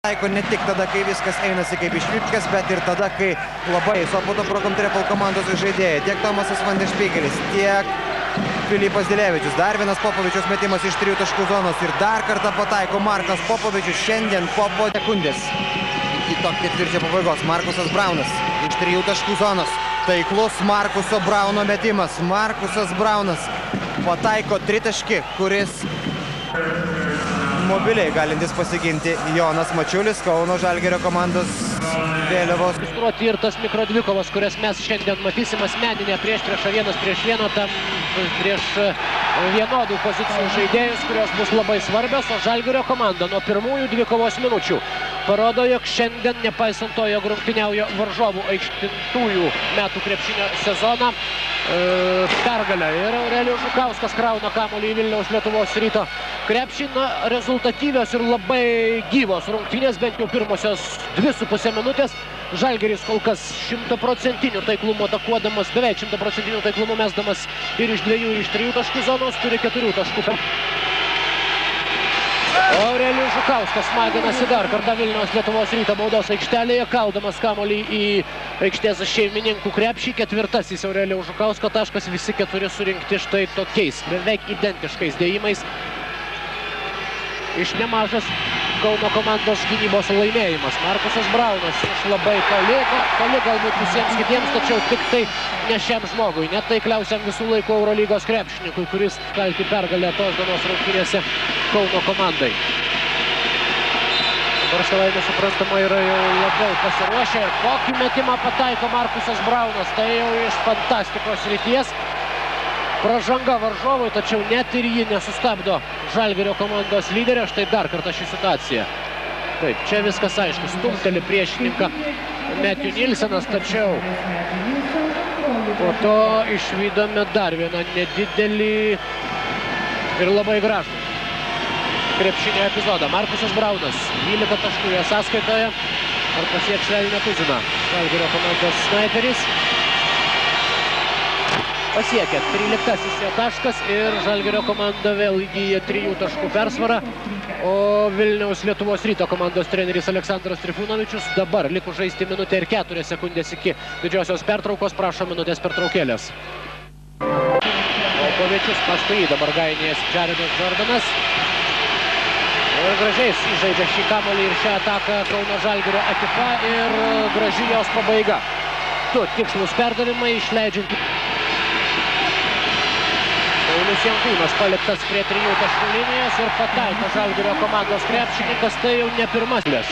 Taiko ne tik tada, kai viskas einasi kaip iš Vipkės, bet ir tada, kai labai Sopoto Prokom Trepal komandos žaidėjai, tiek Tomasas Vandešpygelis, tiek Filipas Dilevičius. Dar vienas Popovičius metimas iš 3 taškų zonos ir dar kartą pataiko Markas Popovičius. Šiandien Popo sekundės iki to ketvirčio pabaigos. Markusas Braunas iš 3 taškų zonos. Taiklus Markuso Brauno metimas. Markusas Braunas pataiko 3 taškį, kuris mobiliai galintis pasiginti Jonas Mačiulis, Kauno Žalgirio komandos vėliavos. Ir tas mikrodvikovas, kurias mes šiandien matysim, asmeninė priešprieša 1-1 tam prieš vienodų pozicijų žaidėjus, kurios bus labai svarbios, o Žalgirio komanda nuo pirmųjų dvikovos minučių parodo, jog šiandien, nepaisant to, jog rungtyniauja varžovų aikštintųjų metų krepšinio sezoną, pergalę. Ir Aurelijus Žukauskas krauna kamuolį į Vilniaus Lietuvos Ryto krepšį. Rezultatyvios ir labai gyvos rungtynės, bent jau pirmosios 2,5 minutės. Žalgiris kol kas 100% taiklumo atakuodamas, beveik 100% taiklumo mesdamas ir iš 2 ir iš 3 taškų zonos, turi 4 taškų. Aurelijus Žukauskas smaginasi dar kartą Vilniaus Lietuvos Ryto baudos aikštelėje, kaldamas kamuolį į aikštės šeimininkų krepšį. Ketvirtasis Aurelijaus Žukausko taškas, visi 4 surinkti štai tokiais, beveik identiškais dėjimais. Iš nemažas Kauno komandos gynybos laimėjimas. Markusas Braunas iš labai toli galbūt visiems kitiems, tačiau tik tai ne šiam žmogui, net taikliausiam visų laikų Eurolygos krepšininkui, kuris kalti pergalę tos dienos rungtynėse Kauno komandai. Dabar savaime suprantama yra jau labiau pasiruošę. Kokį metimą pataiko Markusas Braunas, tai jau iš fantastikos srities. Pražanga varžovui, tačiau net ir jį nesustabdo Žalgirio komandos lyderė. Štai dar kartą ši situacija. Taip, čia viskas aišku. Stumteli priešininką Matthew Nilsenas, tačiau po to išvydome dar vieną nedidelį ir labai gražų krepšinio epizodą. Markusas Braunas, 12 taškų jo sąskaitoje. Ar pasieks Velnio tuziną? Žalgirio komandos snaiperis pasiekė 13-asis jo taškas ir Žalgirio komanda vėl įgyja 3 taškų persvarą, o Vilniaus Lietuvos Ryto komandos treneris Aleksandras Trifunovičius dabar likus žaisti minutę ir 4 sekundės iki didžiosios pertraukos prašo minutės pertraukėlės. Popovičius, paskui dabar gainėjasi Jaredas Jordanas ir gražiai įžaidžia šį kamuolį ir šią ataką Kauno Žalgirio ekipa ir graži jos pabaiga. 2 tikslus perdavimai išleidžiant. Paulius Jankūnas paliktas prie 3 taškų linijos ir pataiko Žalgirio komandos krepšininkas, tai jau ne pirmasis.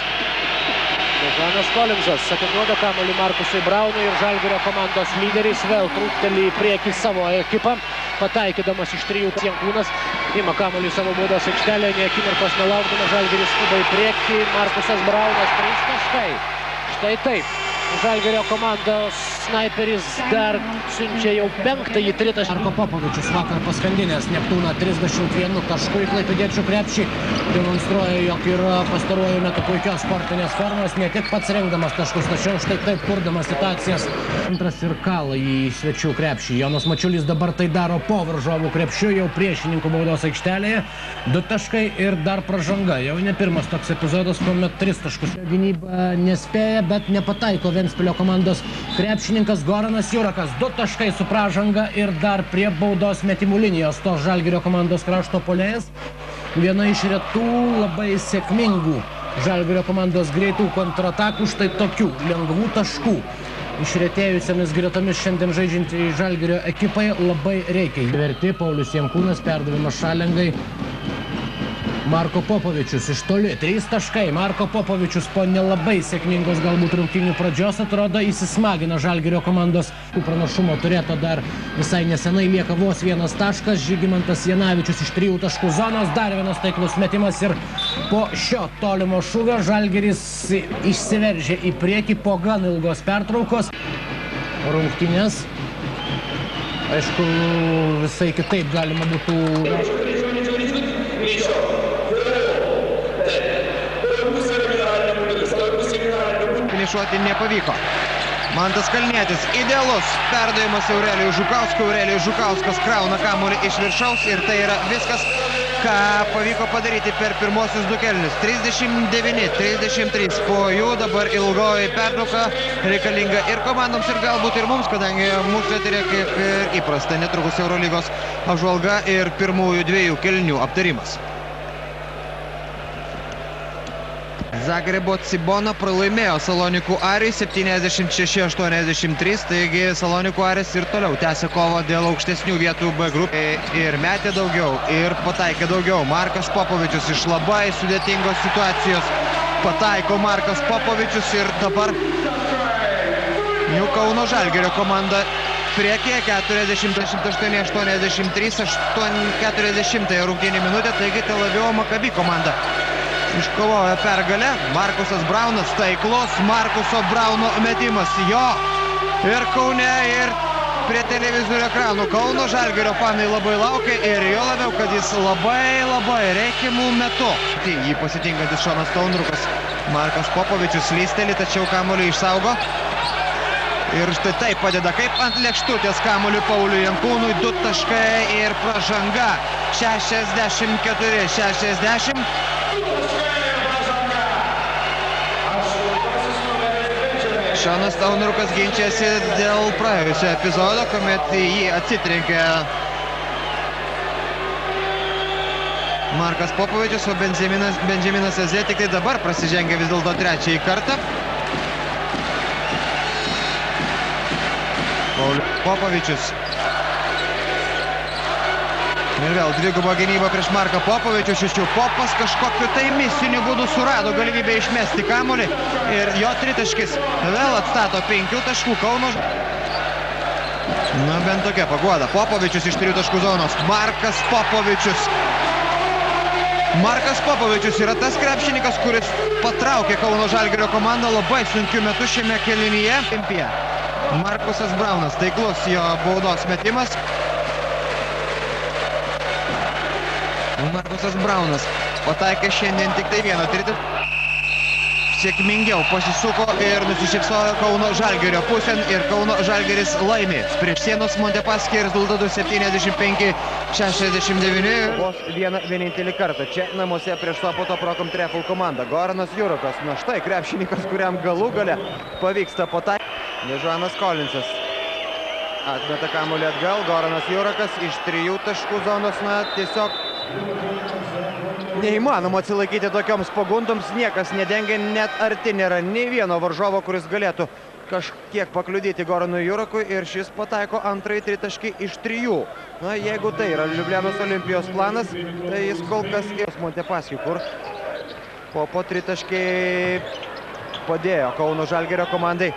Žanas Kolinzas atiduoda kamuolį Markusui Braunui ir Žalgirio komandos lyderis vėl trūkteli į priekį savo ekipą, pataikydamas iš 3. Jankūnas ima kamuolį savo baudos aikštelėje, nė akimirkos nelaukdamas Žalgiris skuba į priekį. Markusas Braunas 3 taškai. Štai taip. Žalgirio komandos snaiperis dar siunčia jau 5-ąjį tritaškį. Marko Popovičius vakar paskandinęs Neptūną 31 taškų į klaipėdiečių krepšį. Demonstruoja, jog yra pastaruoju metu puikios sportinės formos, ne tik pats rengdamas taškus, tačiau štai taip kurdamas situacijas. Antras ir kala į svečių krepšį. Jonas Mačiulis dabar tai daro po varžovų krepšių, jau priešininkų baudos aikštelėje. 2 taškai ir dar pražanga. Jau ne pirmas toks epizodas, kuomet 3 taškus. Gynyba nespėja, bet nepataiko Ventspilio komandos krepšininkas Goranas Jurakas. 2 taškai su pražanga ir dar prie baudos metimų linijos tos Žalgirio komandos krašto puolėjas. Viena iš retų labai sėkmingų Žalgirio komandos greitų kontratakų, štai tokių lengvų taškų. Išretėjusiamis gretomis šiandien žaidžiančiai Žalgirio ekipai labai reikia. Verti Paulius Jankūnas, perdavimas Šalengai. Marko Popovičius iš toli, 3 taškai. Marko Popovičius po nelabai sėkmingos galbūt rungtynių pradžios atrodo įsismagina Žalgirio komandos. Pranašumo turėto dar visai nesenai, lieka vos 1 taškas. Žygimantas Janavičius iš 3 taškų zonos, dar vienas taiklus metimas ir po šio tolimo šūvio Žalgiris išsiveržė į priekį po gan ilgos pertraukos. Rungtynės, aišku, visai kitaip galima būtų... Finišuoti nepavyko. Mantas Kalnietis, idealus perdavimas Aurelijui Žukauskui. Aurelijus Žukauskas krauna kamuolį iš viršaus ir tai yra viskas, ką pavyko padaryti per pirmosius du kėlinius. 39-33 po jų, dabar ilgoji pertrauka reikalinga ir komandoms, ir galbūt ir mums, kadangi mūsų eterė kaip ir įprasta netrukus Eurolygos apžvalga ir pirmųjų dviejų kėlinių aptarimas. Zagrebo Cibona pralaimėjo Salonikų Arijai 76-83, taigi Salonikų Aris ir toliau tęsia kovą dėl aukštesnių vietų B grupėje ir metė daugiau, ir pataikė daugiau. Markas Popovičius iš labai sudėtingos situacijos pataiko Markas Popovičius ir dabar Kauno Žalgirio komanda priekyje 48-83, 40 rungtynių minutė, taigi Tel Avivo Maccabi komanda iškovojo pergalę. Markusas Braunas, taiklus Markuso Brauno metimas, jo ir Kaune, ir prie televizorių ekranų Kauno Žalgirio fanai labai laukia ir jo labiau, kad jis labai reikiamų metu. Jį pasitinkantis Šonas Taunrukas, Markas Popovičius slysteli, tačiau kamuolį išsaugo. Ir štai taip padeda kaip ant lėkštutės kamuolį Pauliui Jankūnui, 2 taškai ir pražanga 64-60. Šonas Taunrukas ginčiasi dėl praėjusio epizodo, kuomet jį atsitrenkė Markas Popovičius, o Benjaminas Eze tik tai dabar prasižengė vis dėlto trečiąjį kartą. Popovičius. Ir vėl dvigubo gynyba prieš Marką Popovičių. Šešių Popas kažkokiu tai misiniu būdu surado galimybę išmesti kamuolį ir jo tritaškis vėl atstato 5 taškų Kauno. Na, bent tokia paguoda. Popovičius iš 3 taškų zonos. Markas Popovičius. Markas Popovičius yra tas krepšininkas, kuris patraukė Kauno Žalgirio komandą labai sunkiu metu šiame kėlinyje. Markusas Braunas, taiklus jo baudos metimas. Markusas Braunas pataikė šiandien tik tai vieną tritaškį. Sėkmingiau pasisuko ir nusišypsojo Kauno Žalgirio pusėn ir Kauno Žalgiris laimė prieš Sienos Montepaschi rezultatu 75-69. Vos vienintelį kartą čia namuose prieš Sopoto Prokom Trefl komandą. Goranas Jurokas, na štai krepšininkas, kuriam galų gale pavyksta pataikyti. Nežuanas Kolinsas atmeta kamuolį atgal. Goranas Jurokas iš 3 taškų zonos, na tiesiog neįmanoma atsilaikyti tokioms pagundoms, niekas nedengia, net arti nėra nei vieno varžovo, kuris galėtų kažkiek pakliudyti Goranui Jurokui ir šis pataiko antrąjį tritaškį iš 3. Na, jeigu tai yra Liublianos Olimpijos planas, tai jis kol kas ir Montepaschi, kur po tritaškiai padėjo Kauno Žalgirio komandai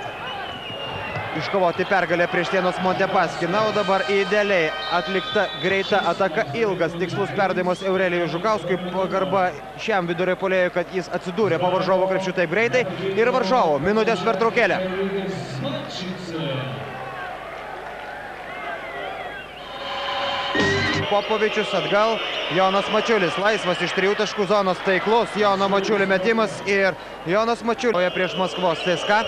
iškovoti pergalę prieš Sienos Montepaschi. Na, o dabar idealiai atlikta greita ataka, ilgas tikslus perdavimas Eurelijui Žukauskui. Pagarba šiam vidurio puolėjui, kad jis atsidūrė po varžovo krepšiu taip greitai. Ir varžovo minutės pertraukėlė. Popovičius atgal, Jonas Mačiulis laisvas iš 3 taškų zonos, taiklus Jono Mačiulio metimas ir Jonas Mačiulis prieš Maskvos CSKA.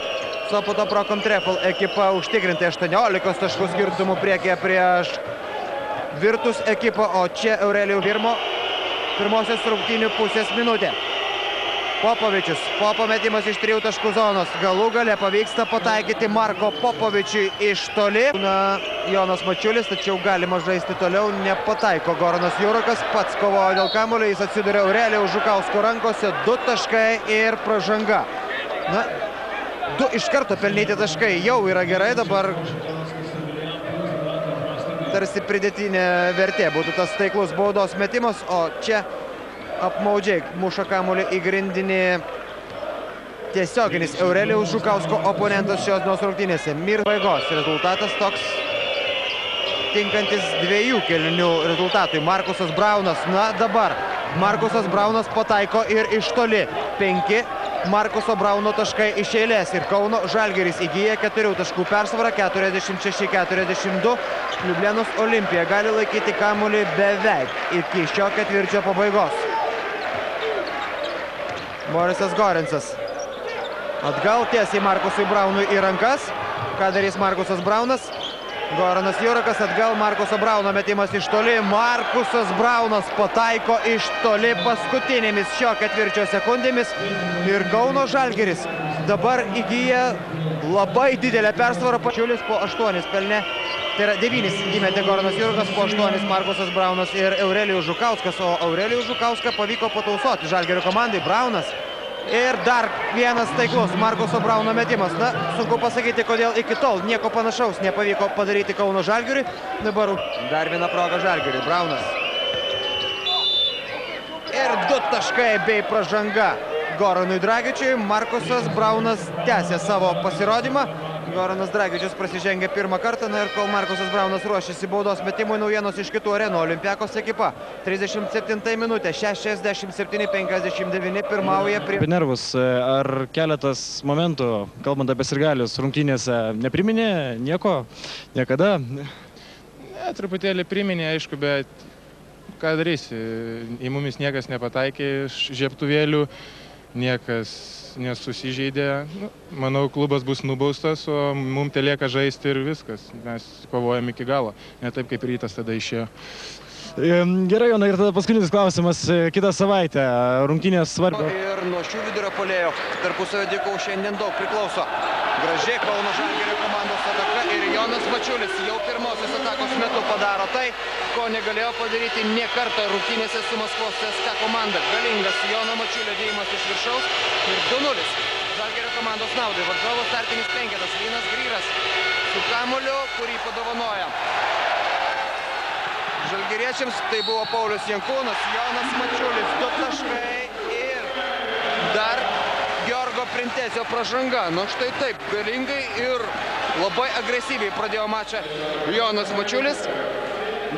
Sopoto Prokom Trefl ekipa užtikrinti 18 taškų skirtumų priekyje prieš Virtus ekipą, o čia Eurelijų pirmosios rungtynių pusės minutė. Popovičius, Popo metimas iš 3 taškų zonos, galų gale pavyksta pataikyti Marko Popovičiui iš toli. Jonas Mačiulis, tačiau galima žaisti toliau, nepataiko Goranas Jurokas, pats kovojo dėl kamuolio, jis atsiduria Eurelijaus Žukausko rankose, 2 taškai ir pražanga. Na, 2 iš karto pelnyti taškai jau yra gerai, dabar tarsi pridėtinė vertė būtų tas taiklus baudos metimas, o čia apmaudžiai muša kamuolį į grindinį tiesioginis Eurelijaus Žukausko oponentas šios dienos rungtynėse. Baigos rezultatas toks tinkantis 2 kėlinių rezultatui. Markusas Braunas, na dabar Markusas Braunas pataiko ir iš toli. 5 Markuso Brauno taškai iš eilės ir Kauno Žalgiris įgyja 4 taškų persvarą, 46-42. Liublianos Olimpija gali laikyti kamuolį beveik iki šio ketvirčio pabaigos. Borisas Gorinsas atgal tiesiai Markusui Braunui į rankas. Ką darys Markusas Braunas? Goranas Jurakas atgal, Markuso Brauno metimas iš toli. Markusas Braunas pataiko iš toli paskutinėmis šio ketvirčio sekundėmis. Ir Kauno Žalgiris dabar įgyja labai didelę persvarą. Pačiulis po 8 pelnė. Tai yra 9 įmetė Goranas Jurakas, po 8 Markusas Braunas ir Aurelijus Žukauskas. O Aurelijus Žukauską pavyko patausoti Žalgirio komandai. Braunas. Ir dar vienas taiklus Markuso Brauno metimas. Na, sunku pasakyti, kodėl iki tol nieko panašaus nepavyko padaryti Kauno Žalgiriui. Dabar dar viena proga Žalgiriui. Braunas. Ir 2 taškai bei pražanga Goranui Dragičiui. Markusas Braunas tęsė savo pasirodymą. Goranas Dragičius prasižengė pirmą kartą, na ir kol Markusas Braunas ruošiasi baudos metimui, naujienos iš kitų arenų. Olympiakos ekipa 37 minutė, 67-59 pirmauja prie... Nervus, ar keletas momentų, kalbant apie sirgalius, rungtynėse nepriminė nieko, niekada? Ne, truputėlį priminė, aišku, bet ką darysi, į mumis niekas nepataikė iš žiebtuvėlių, niekas nesusižeidė. Manau, klubas bus nubaustas, o mums telieka žaisti ir viskas. Mes kovojam iki galo, ne taip kaip Rytas tada išėjo. Gerai, Jonai, ir tada paskutinis klausimas. Kitą savaitę rungtynės svarbios. Ir nuo šių vidurio puolėjų tarpusavio dvikova šiandien daug priklauso. Gražiai Kauno Žalgirio komandos ataka ir Jonas Mačiulis jau pirmosios atakos metu padaro tai, ko negalėjo padaryti nė kartą rungtynėse su Maskvos CSKA komanda. Galingas Jono Mačiulio dėjimas iš viršaus ir 2-0 Žalgirio komandos naudai. Varžovo startinis penketas Linas Gryras su kamuoliu, kurį padovanoja žalgiriečiams. Tai buvo Paulius Jankūnas, Jonas Mačiulis, 2 taškai ir dar Georgo Printezio pražanga. Nu štai taip, galingai ir labai agresyviai pradėjo mačą Jonas Mačiulis.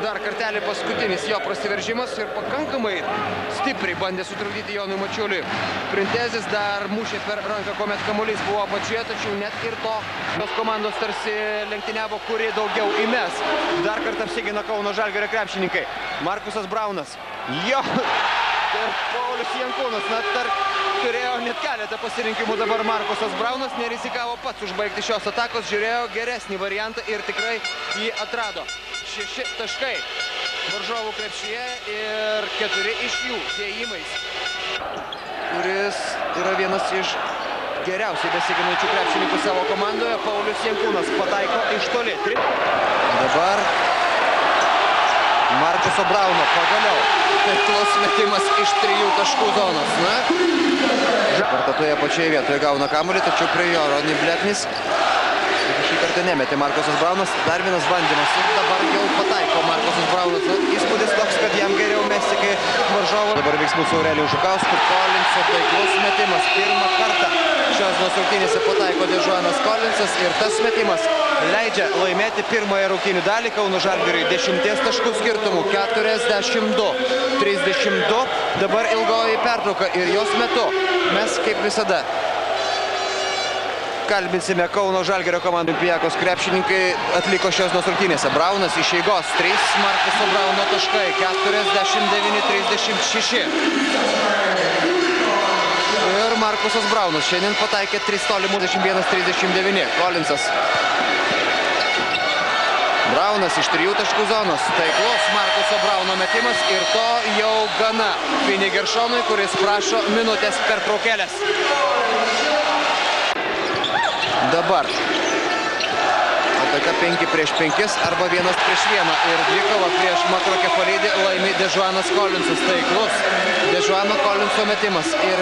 Dar kartelį paskutinis jo prasiveržimas ir pakankamai stipriai bandė sutrukdyti Jonui Mačiuliui. Printezis dar mušė per ranką, kuomet kamuolys buvo apačioje, tačiau net ir tos komandos tarsi lenktyniavo, kuri daugiau įmes. Dar kartą apsigina Kauno Žalgirio krepšininkai. Markusas Braunas. Jo! Ir Paulius Jankūnas. Na, turėjo net keletą pasirinkimų dabar Markusas Braunas. Nerizikavo pats užbaigti šios atakos. Žiūrėjo geresnį variantą ir tikrai jį atrado. 6 taškai varžovų krepšyje ir 4 iš jų dėjimais, kuris yra vienas iš geriausiai besiginančių krepšininkų savo komandoje. Paulius Jankūnas pataiko iš toli. Dabar Markuso Brauno pagaliau taiklus metimas iš 3 taškų zonos. Na, kartą toje pačioje vietoje gauna kamuolį, tačiau prie jo Ronny Bleknis. Šį kartą nemetė Markusas Braunas. Dar vienas bandymas ir dabar jau pataiko Markusas Braunas. Įspūdis toks, kad jam geriau mesti, kai varžovo. Dabar veiksmų su Aurelijum Žukausku. Kolinso taiklus metimas. Pirmą kartą šios rungtynėse pataiko Dežuanas Kolinsas ir tas metimas leidžia laimėti pirmąją rungtynių dalį Kauno Žalgiriui 10 taškų skirtumų. 42-32. Dabar ilgoji pertrauka ir jos metu mes kaip visada kalbinsime Kauno Žalgirio komandą. Olympiakos krepšininkai atliko šios rungtynėse. Braunas iš eigos 3 Markuso Brauno taškai. 49-36. Ir Markusas Braunas šiandien pataikė 3 tolimų. 21-39. Kolinsas. Braunas iš 3 taškų zonos. Taiklus Markuso Brauno metimas ir to jau gana Fini Geršonui, kuris prašo minutės pertraukėlės. Dabar ataka 5-5 arba 1-1 ir dvikova prieš Makrokefalidį laimi Dežuanas Kolinsas. Taiklus Dežuano Kolinso metimas ir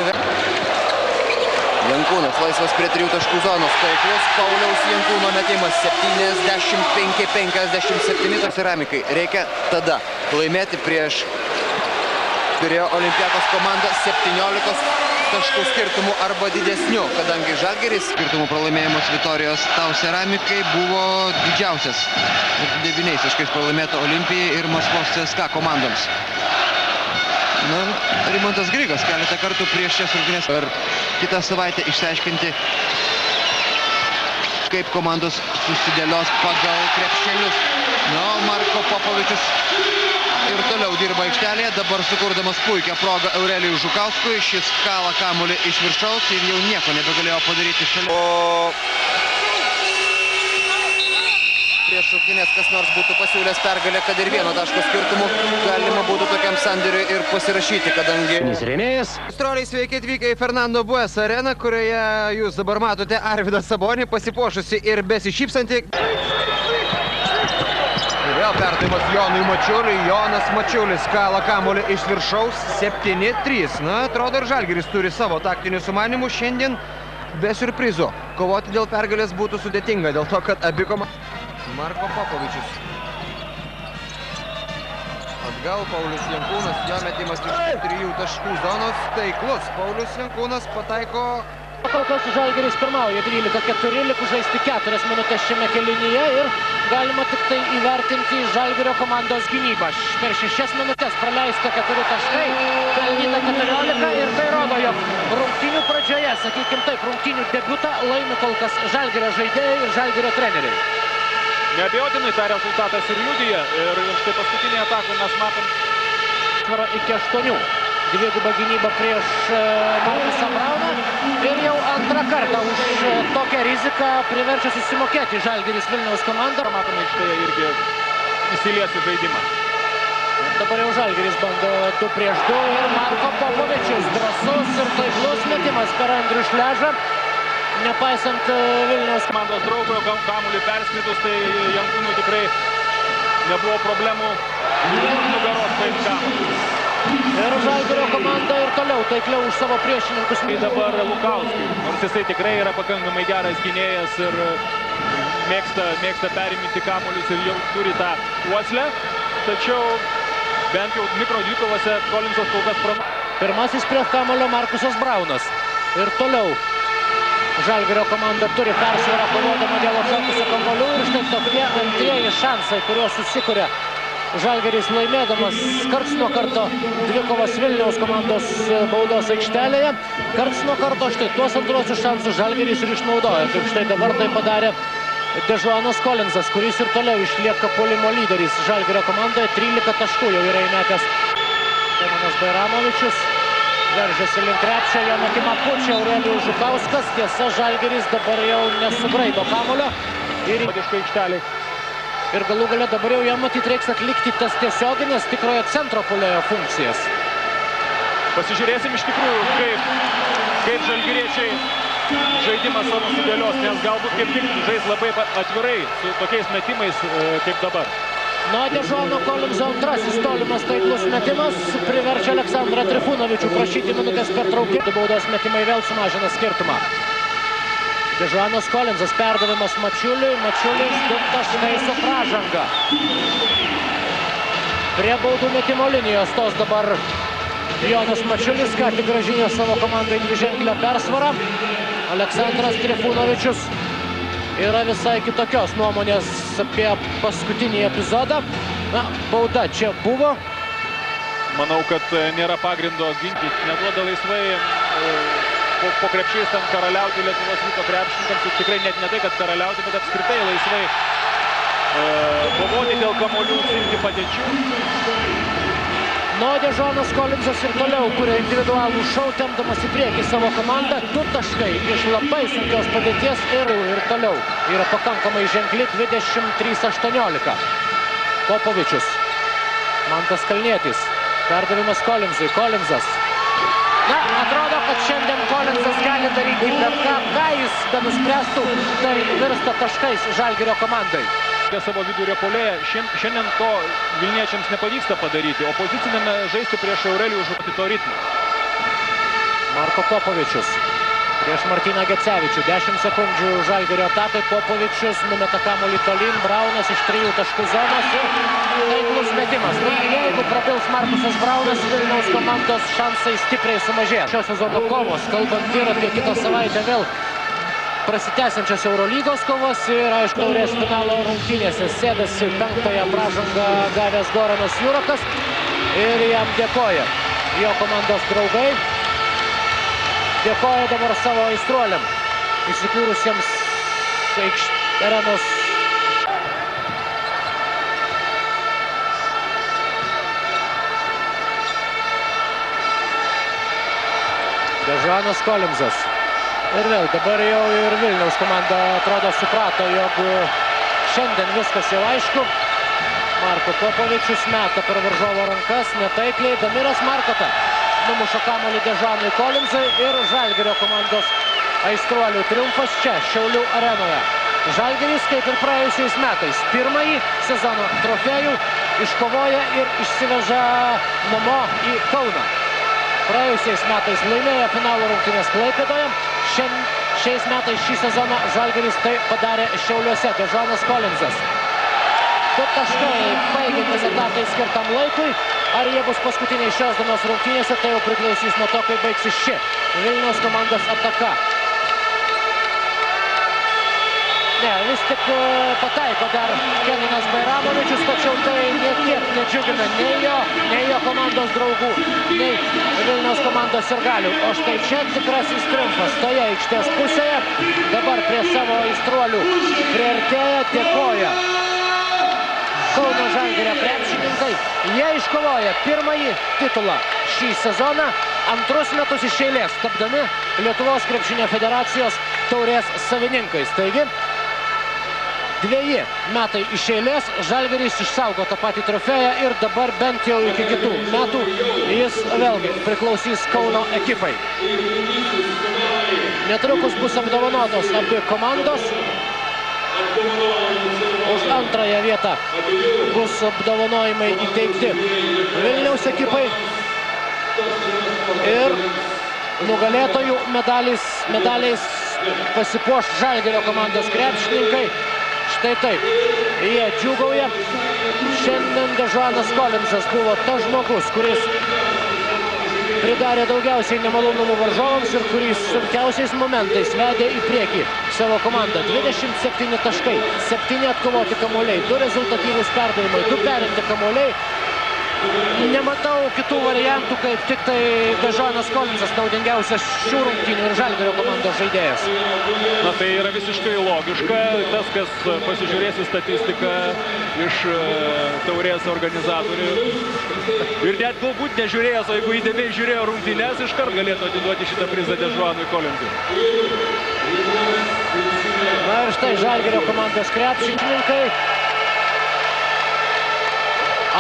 Jankūnas laisvas prie 3 taškų zonos. Taiklus Pauliaus Jankūno metimas 75-57 ceramikai. Reikia tada laimėti prieš Olympiakos komandą 17 taškų skirtumų arba didesnių, kadangi Žalgiris skirtumų pralaimėjimas Vitorijos Tau Ceramikai buvo didžiausias 9 taškais pralaimėta Olimpijai ir Maskvos CSKA komandoms. Na, Rimantas Grigas keletą kartų prieš šias rungtynes ir kitą savaitę išsiaiškinti, kaip komandos susidėlios pagal krepšelius. Na, Marko Popovičius ir toliau dirba aikštelėje, dabar sukurdamas puikią progą Aurelijui Žukauskui. Šis kala kamuolį iš viršaus ir jau nieko nebegalėjo padaryti šalia. Prie prieš rungtynes kas nors būtų pasiūlęs pergalę, kad ir vieno taško skirtumų galima būtų tokiam sandėriui ir pasirašyti, kadangi... Rėmėjas. Troliai, sveiki atvykę į Fernando Bues areną, kurioje jūs dabar matote Arvydą Sabonį pasipuošusi ir besišypsantį. Vėl perdavimas Jonui Mačiuliui. Jonas Mačiulis kala kamuolį iš viršaus 7-3. Na, atrodo ir Žalgiris turi savo taktinių sumanimų šiandien be siurprizų. Kovoti dėl pergalės būtų sudėtinga, dėl to, kad abi komandos... Marko Popovičius. Atgal Paulius Jankūnas, jo metimas iš 3 taškų zonos. Taiklus Paulius Jankūnas pataiko... Kol kas Žalgiris pirmauja 12-4, likus žaisti 4 minutės šiame kėlinyje ir galima tik tai įvertinti Žalgirio komandos gynybą. Per 6 minutės praleista 4 taškai, pelnyta 14 ir tai rodo, jog rungtynių pradžioje, sakykim taip, rungtynių debiutą laimi kol kas Žalgirio žaidėjai ir Žalgirio treneriai. Neabejotinai tą rezultatas ir liudija ir štai paskutinį ataką mes matom Iki 8. Dviguba gynyba prieš Markusą Brauną ir jau antrą kartą už tokią riziką priverčia susimokėti Žalgiris Vilniaus komandą. Matome štai irgi įsilies į žaidimą. Dabar jau Žalgiris bando 2-2 ir Marko Popovičius drąsus ir taiklus metimas per Andrių Šležą. Nepaisant Vilniaus komandos draugo kamuolį perskridus, tai Jankūnui tikrai nebuvo problemų nugaros paimti kamuolį. Ir Žalgirio komanda ir toliau taikliau už savo priešininkus. Dabar Lukauskui, nors jisai tikrai yra pakankamai geras gynėjas ir mėgsta periminti kamuolius ir jau turi tą uoslę, tačiau bent jau mikro dvikovose Kolinsas kol kas prano. Pirmasis prie kamuolio Markusas Braunas. Ir toliau Žalgirio komanda turi persvarą kovodama dėl atšokusio kamuolių ir štai tokie antrieji šansai, kuriuos susikuria Žalgiris laimėdamas karts nuo karto dvikovas Vilniaus komandos baudos aikštelėje. Karts nuo karto štai tuos antrosius šansus Žalgiris ir išnaudoja. Kaip štai dabar tai padarė Dežuanas Kolinsas, kuris ir toliau išlieka puolimo lyderis Žalgirio komandoje. 13 taškų jau yra įmetęs Manas Bairamovičius. Veržėsi link krepšio, jo metimą pučia Aurelijus Žukauskas. Tiesa, Žalgiris dabar jau nesugraido kamuolio. Ir galų gale dabar jau jam matyt reiks atlikti tas tiesioginės tikrojo centro puolėjo funkcijas. Pasižiūrėsim iš tikrųjų, kaip žalgiriečiai žaidimą savo sudėlios, nes galbūt kaip tik žais labai atvirai su tokiais metimais kaip dabar. Nuo Dežuano Kolinso antrasis tolimas taiklus metimas priverčia Aleksandrą Trifunovičių prašyti minutės pertraukėti. Baudos metimai vėl sumažina skirtumą. Dežuanas Kolinsas perdavimas Mačiuliui. Mačiulis 2 taškai su pražanga. Prie baudų metimo linijos stos dabar Jonas Mačiulis, ką tik grąžinė savo komandai dviženklę persvarą. Aleksandras Trifunovičius yra visai kitokios nuomonės apie paskutinį epizodą. Na, bauda čia buvo. Manau, kad nėra pagrindo ginti. Neduoda laisvai po krepšiais ten karaliauti Lietuvos Ryto krepšininkams. Ir tikrai net ne tai, kad karaliauti, bet apskritai laisvai kovoti dėl kamuolių, imti padėčių. Dežuanas Kolinsas ir toliau kuria individualų šou, tempdamas į priekį savo komandą. 2 taškai iš labai sunkios padėties ir toliau yra pakankamai ženkli 23-18. Popovičius. Mantas Kalnietis. Perdavimas Kolinsui. Kolinsas. Na, atrodo, kad šiandien Kolinsas gali daryti bet ką jis benuspręstų, tai virsta taškais Žalgirio komandai. Savo vidurio puolėją. Šiandien to vilniečiams nepavyksta padaryti, o pozicinėme žaisti prieš Aurelijų Žukauską to ritmo. Marko Popovičius prieš Martyną Gecevičių. 10 sekundžių Žalgirio atakai. Popovičius numeta kamuolį tolyn. Braunas iš 3 taškų zonos ir taiklus metimas. Na, jeigu prabils Markusas Braunas, Vilniaus komandos šansai stipriai sumažės. Šio sezono kovos, kalbant ir apie kitą savaitę vėl prasitęsiančias Eurolygos kovos ir, aišku, taurės finalo rungtynėse sėdasi 5-ąją pražangą gavęs Goranas Jurakas ir jam dėkoja jo komandos draugai. Dėkoja dabar savo aistruoliam, įsikūrusiems arenos. Dežuanas Kolinsas. Ir vėl dabar jau ir Vilniaus komanda atrodo suprato, jog Šiandien viskas jau aišku. Marko Popovičius meta per varžovo rankas, netaikliai. Damiras Markota numuša kamuolį Dežanui Kolinzui ir Žalgirio komandos aistruolių triumfas čia, Šiaulių arenoje. Žalgiris, kaip ir praėjusiais metais, pirmąjį sezono trofėjų iškovoja ir išsiveža namo į Kauną. Praėjusiais metais laimėjo finalo rungtynės Klaipėdoje. Šiais metais šį sezoną Žalgiris tai padarė Šiauliuose. Dežanas Kolinzas. 2 taškai baigiantis etapai skirtam laikui. Ar jie bus paskutiniai šios dienos rungtynėse, tai jau priklausys nuo to, kai baigsis ši Vilniaus komandos ataka. Ne, vis tik pataiko dar Kevinas Bairamovičius, tačiau tai niekiek nedžiugina nei jo komandos draugų, nei Vilniaus komandos sirgalių. O štai čia tikrasis triumfas toje aikštės pusėje. Dabar prie savo aistruolių priartėja, dėkoja Kauno Žalgirio krepšininkai. Jie iškovoja pirmąjį titulą šį sezoną, antrus metus iš eilės, tapdami Lietuvos krepšinio federacijos taurės savininkais. Taigi, 2 metai iš eilės Žalgiris išsaugo tą patį trofėją ir dabar bent jau iki kitų metų jis vėlgi priklausys Kauno ekipai. Netrukus bus apdovanotos abi komandos. Už antrąją vietą bus apdovanojimai įteikti Vilniaus ekipai ir nugalėtojų medaliais pasipuoš Žalgirio komandos krepšininkai. Štai taip, jie džiūgauja. Šiandien Dežanas Kolinzas buvo tas žmogus, kuris pridarė daugiausiai nemalonumų varžovams ir kuris sunkiausiais momentais vedė į priekį savo komandą. 27 taškai, 7 atkovoti kamuoliai, 2 rezultatyvūs perdavimai, 2 perimti kamuoliai. Nematau kitų variantų, kaip tik tai Dežanas Kolinzas naudingiausias šių rungtynių ir Žalgirio komandos žaidėjas. Na tai yra visiškai logiška. Tas, kas pasižiūrės į statistiką iš taurės organizatorių ir net galbūt nežiūrėjęs, o jeigu įdėmiai žiūrėjo rungtynes, iškart galėtų atiduoti šitą prizą Dežanui Kolinzui. Na ir štai Žalgirio komandos krepšininkai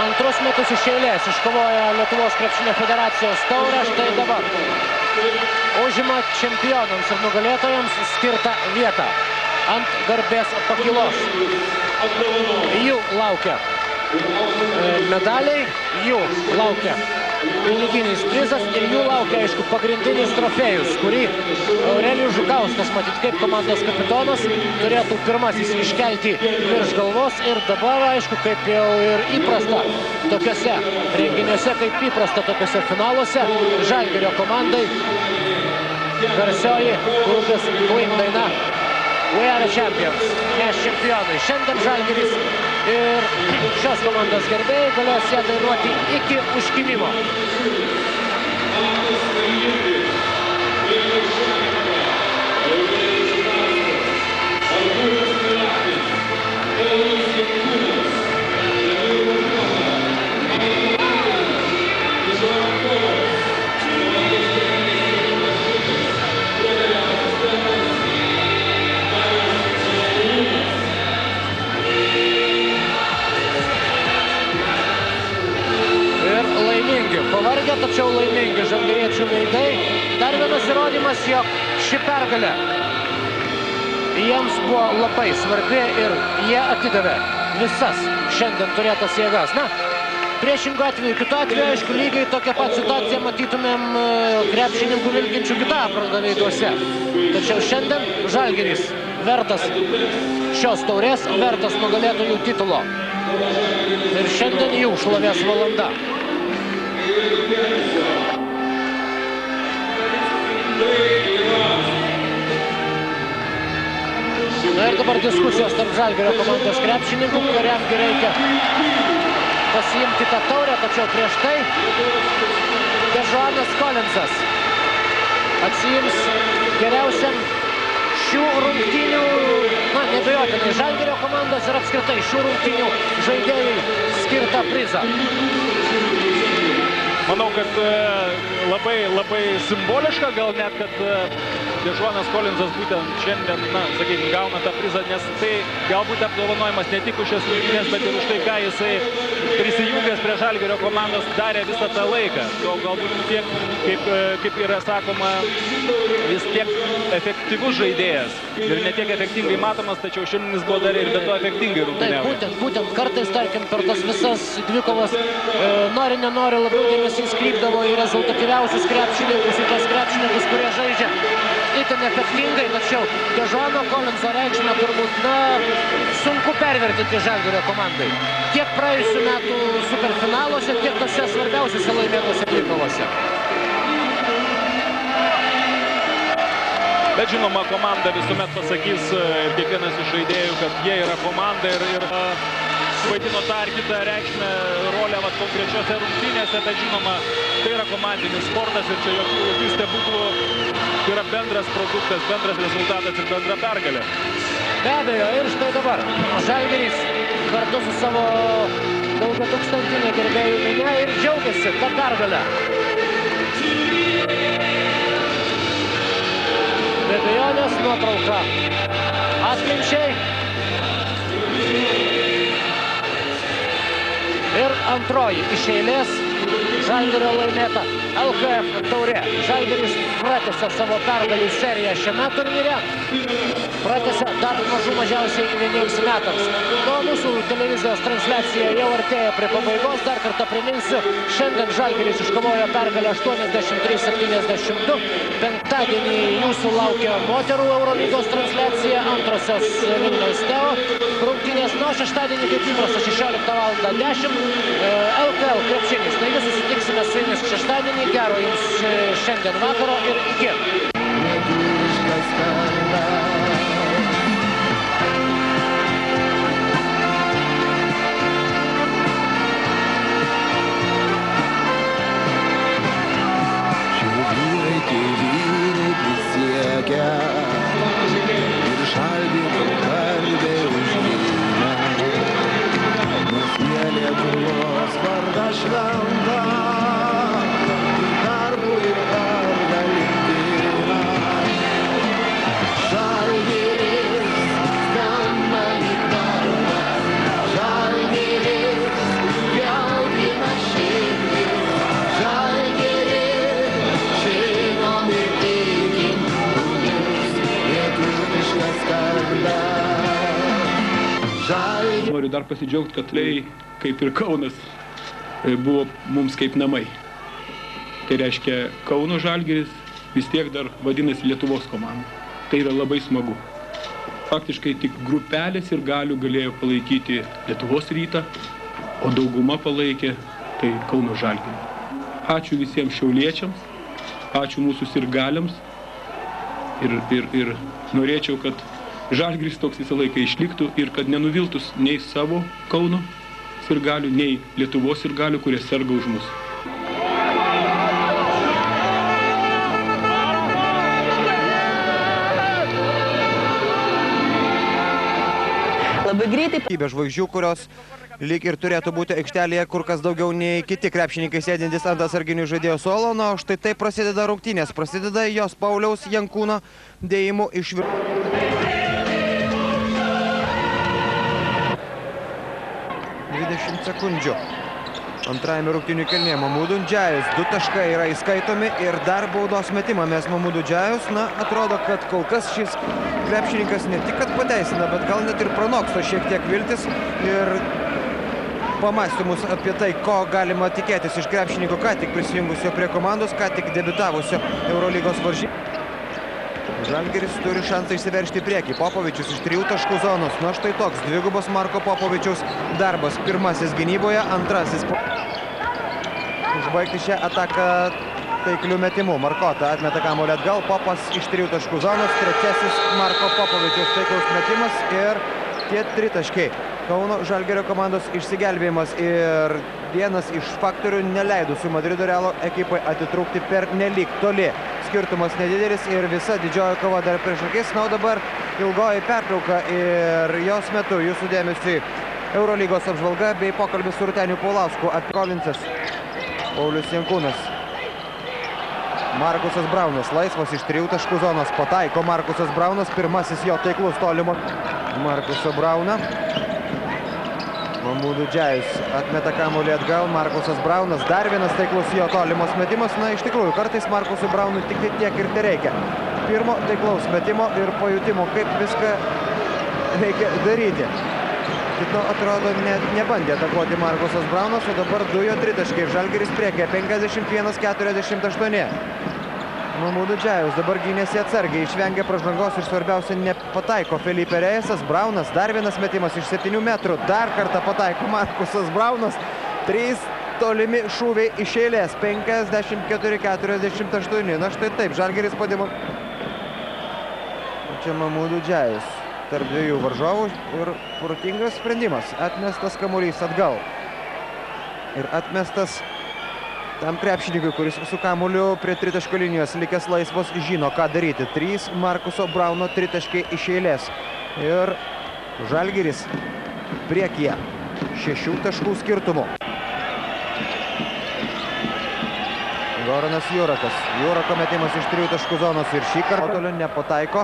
antrus metus iš eilės iškovoja Lietuvos krepšinio federacijos taurę. Štai dabar užima čempionams ir nugalėtojams skirtą vietą ant garbės pakylos. Jų laukia medaliai, jų laukia piniginis prizas ir jų laukia, aišku, pagrindinis trofėjus, kurį Aurelijus Žukauskas, matyt, kaip komandos kapitonas, turėtų pirmasis iškelti virš galvos. Ir dabar, aišku, kaip jau ir įprasta tokiuose renginiuose, kaip įprasta tokiuose finaluose, Žalgirio komandai garsioji grupės Queen daina We are the champions, mes čempionai. Šiandien Žalgiris ir šios komandos gerbėjai galės ją dainuoti iki užkimimo. Pavargę, tačiau laimingi žalgiriečių veidai. Dar vienas įrodymas, jog ši pergalė jiems buvo labai svarbi ir jie atidavė visas šiandien turėtas jėgas. Na, priešingų atveju, kitu atveju, aišku, lygiai tokią pat situaciją matytumėm krepšininkų vilkinčių kitą aprangą veiduose. Tačiau šiandien Žalgiris vertas šios taurės, vertas nugalėtojų titulo. Ir šiandien jų šlovės valanda. Na ir dabar diskusijos tarp Žalgirio komandos krepšininkų, kuriam reikia pasiimti tą taurę, tačiau prieš tai Dežanas Kolinzas atsiims geriausiam šių rungtynių, na, nebejotinai Žalgirio komandos ir apskritai šių rungtynių žaidėjai skirtą prizą. Manau, kad labai simboliška, gal net, kad Dežuanas Kolinsas būtent šiandien, sakykime, gauna tą prizą, nes tai galbūt apdovanojimas ne tik už šias rungtynes, bet ir už tai, ką jisai prisijungęs prie Žalgirio komandos darė visą tą laiką. Galbūt tiek, kaip yra sakoma, vis tiek efektyvus žaidėjas ir ne tiek efektingai matomas, tačiau šiandien jis buvo dar ir be to efektingai rungtyniauja. Taip, būtent kartais, tarkim, per tas visas dvikovas nenori labiau dėmesys krypdavo į rezultatyviausius krepšininkus, į tos krepšininkus, kurie žaidžia itin efektingai, tačiau Dežuano Kolinso reikšmę turbūt, sunku pervertinti Žalgirio komandai. Tiek praėjusių metų superfinaluose, tiek tose svarbiausiuose laimėtose dvikovose. Bet žinoma, komanda visuomet pasakys ir kiekvienas iš žaidėjų, kad jie yra komanda ir vaidino tą ar kitą reikšmę rolę konkrečiose rungtynėse, bet žinoma, tai yra komandinis sportas ir čia jokių stebuklų, tai yra bendras produktas, bendras rezultatas ir bendra pergalė. Be abejo, ir štai dabar Žalgiris kartu su savo daugiatūkstantinė gerbėjų minia ir džiaugiasi tą pergalę. Be abejonės nuotrauka atminčiai. Ir antroji iš eilės Žalgirio laimėta LKF taurė. Žalgiris pratęsė savo pergalių seriją šiame turnyre. Pratęsė dar mažiausiai vieniems metams. Mūsų televizijos transliacija jau artėja prie pabaigos. Dar kartą priminsiu, šiandien Žalgiris iškovojo pergalę 83-72. Penktadienį jūsų laukia moterų Eurolygos transliacija, antrosios Vilniaus Teo rungtynės. Nuo šeštadienį kaip įprasta 16:10 LKL krepšinis. Taigi susitiksime su jumis šeštadienį. Gero jums šiandien vakaro ir iki. Vyrai prisiekia ir Žalgirio garbę užgina, nes jie Lietuvos vardą šventą ir darbų ir pergalę gina. Žalgiris skamba į darbą, Žalgiris vėl gina širdį, Noriu dar pasidžiaugti, kad tai, kaip ir Kaunas, buvo mums kaip namai. Tai reiškia, Kauno Žalgiris vis tiek dar vadinasi Lietuvos komanda. Tai yra labai smagu. Faktiškai tik grupelės ir galių galėjo palaikyti Lietuvos Rytą, o dauguma palaikė tai Kauno Žalgirį. Ačiū visiems šiauliečiams, ačiū mūsų sirgaliams ir norėčiau, kad Žalgiris toks visą laiką išliktų ir kad nenuviltus nei savo Kauno sirgalių, nei Lietuvos sirgalių, kurie serga už mus. Labai greitai. Be žvaigždžių, kurios lyg ir turėtų būti aikštelėje kur kas daugiau nei kiti krepšininkai sėdintys ant atsarginių žaidėjo suolo. Na, štai taip prasideda rungtynės. Prasideda jos Pauliaus Jankūno dėjimu iš viršų. 20 sekundžių. Antrajame rungtynių kėlinyje Mamudu Ndžiajus. 2 taškai yra įskaitomi ir dar baudos metimą mes Mamudu Ndžiajus. Na, atrodo, kad kol kas šis krepšininkas ne tik kad pateisina, bet gal net ir pranoksta šiek tiek viltis ir pamąstymus apie tai, ko galima tikėtis iš krepšininko ką tik prisijungusio prie komandos, ką tik debiutavusio Eurolygos varžybų. Žalgiris turi šansą išsiveržti į priekį. Popovičius iš 3 taškų zonos. Na štai toks dvigubas Marko Popovičiaus darbas. Pirmasis gynyboje, antrasis. Užbaigti šią ataką taiklių metimų. Markota atmeta kamuolį atgal. Popas iš 3 taškų zonos. Trečiasis Marko Popovičiaus taiklaus metimas ir tie 3 taškai. Kauno Žalgirio komandos išsigelbėjimas ir vienas iš faktorių neleidusių Madrido Realo ekipai atitrūkti per nelyg toli. Skirtumas nedidelis ir visa didžioji kova dar prieš akis. Na, o dabar ilgoji pertrauka ir jos metu jūsų dėmesiui Eurolygos apžvalga bei pokalbis su Rūteniu Paulausku. Kolinsas, Paulius Jankūnas. Markusas Braunas laisvas iš 3 taškų zonos. Pataiko Markusas Braunas. Pirmasis jo taiklus tolimo. Markuso Brauną. Mamudu Džiajus atmeta kamuolį atgal. Markusas Braunas. Dar vienas taiklus jo tolimos metimas. Na, iš tikrųjų, kartais Markusui Braunui tik tiek ir tereikia. Pirmo taiklaus metimo ir pajutimo, kaip viską reikia daryti. Kito atrodo nebandė atakuoti Markusas Braunas, o dabar 2 tritaškai. Žalgiris priekė 51-48. Mamudu Džiajus dabar gynėsi atsargiai, išvengė pražangos ir svarbiausia nepataiko Felipe Reyesas. Braunas, dar vienas metimas iš 7 metrų. Dar kartą pataiko Markusas Braunas. 3 tolimi šūviai iš eilės. 54-48. Na štai taip, Žalgiris padimo. Čia Mamudu Džiajus tarp 2 varžovų ir protingas sprendimas. Atmestas kamuolys atgal. Ir atmestas tam krepšininkui, kuris su kamuoliu prie tritaškio linijos likęs laisvos, žino, ką daryti. 3 Markuso Brauno tritaškai iš eilės. Ir Žalgiris priekyje 6 taškų skirtumu. Goranas Jurakas. Jurako metimas iš 3 taškų zonos ir šį kartą toliau nepataiko.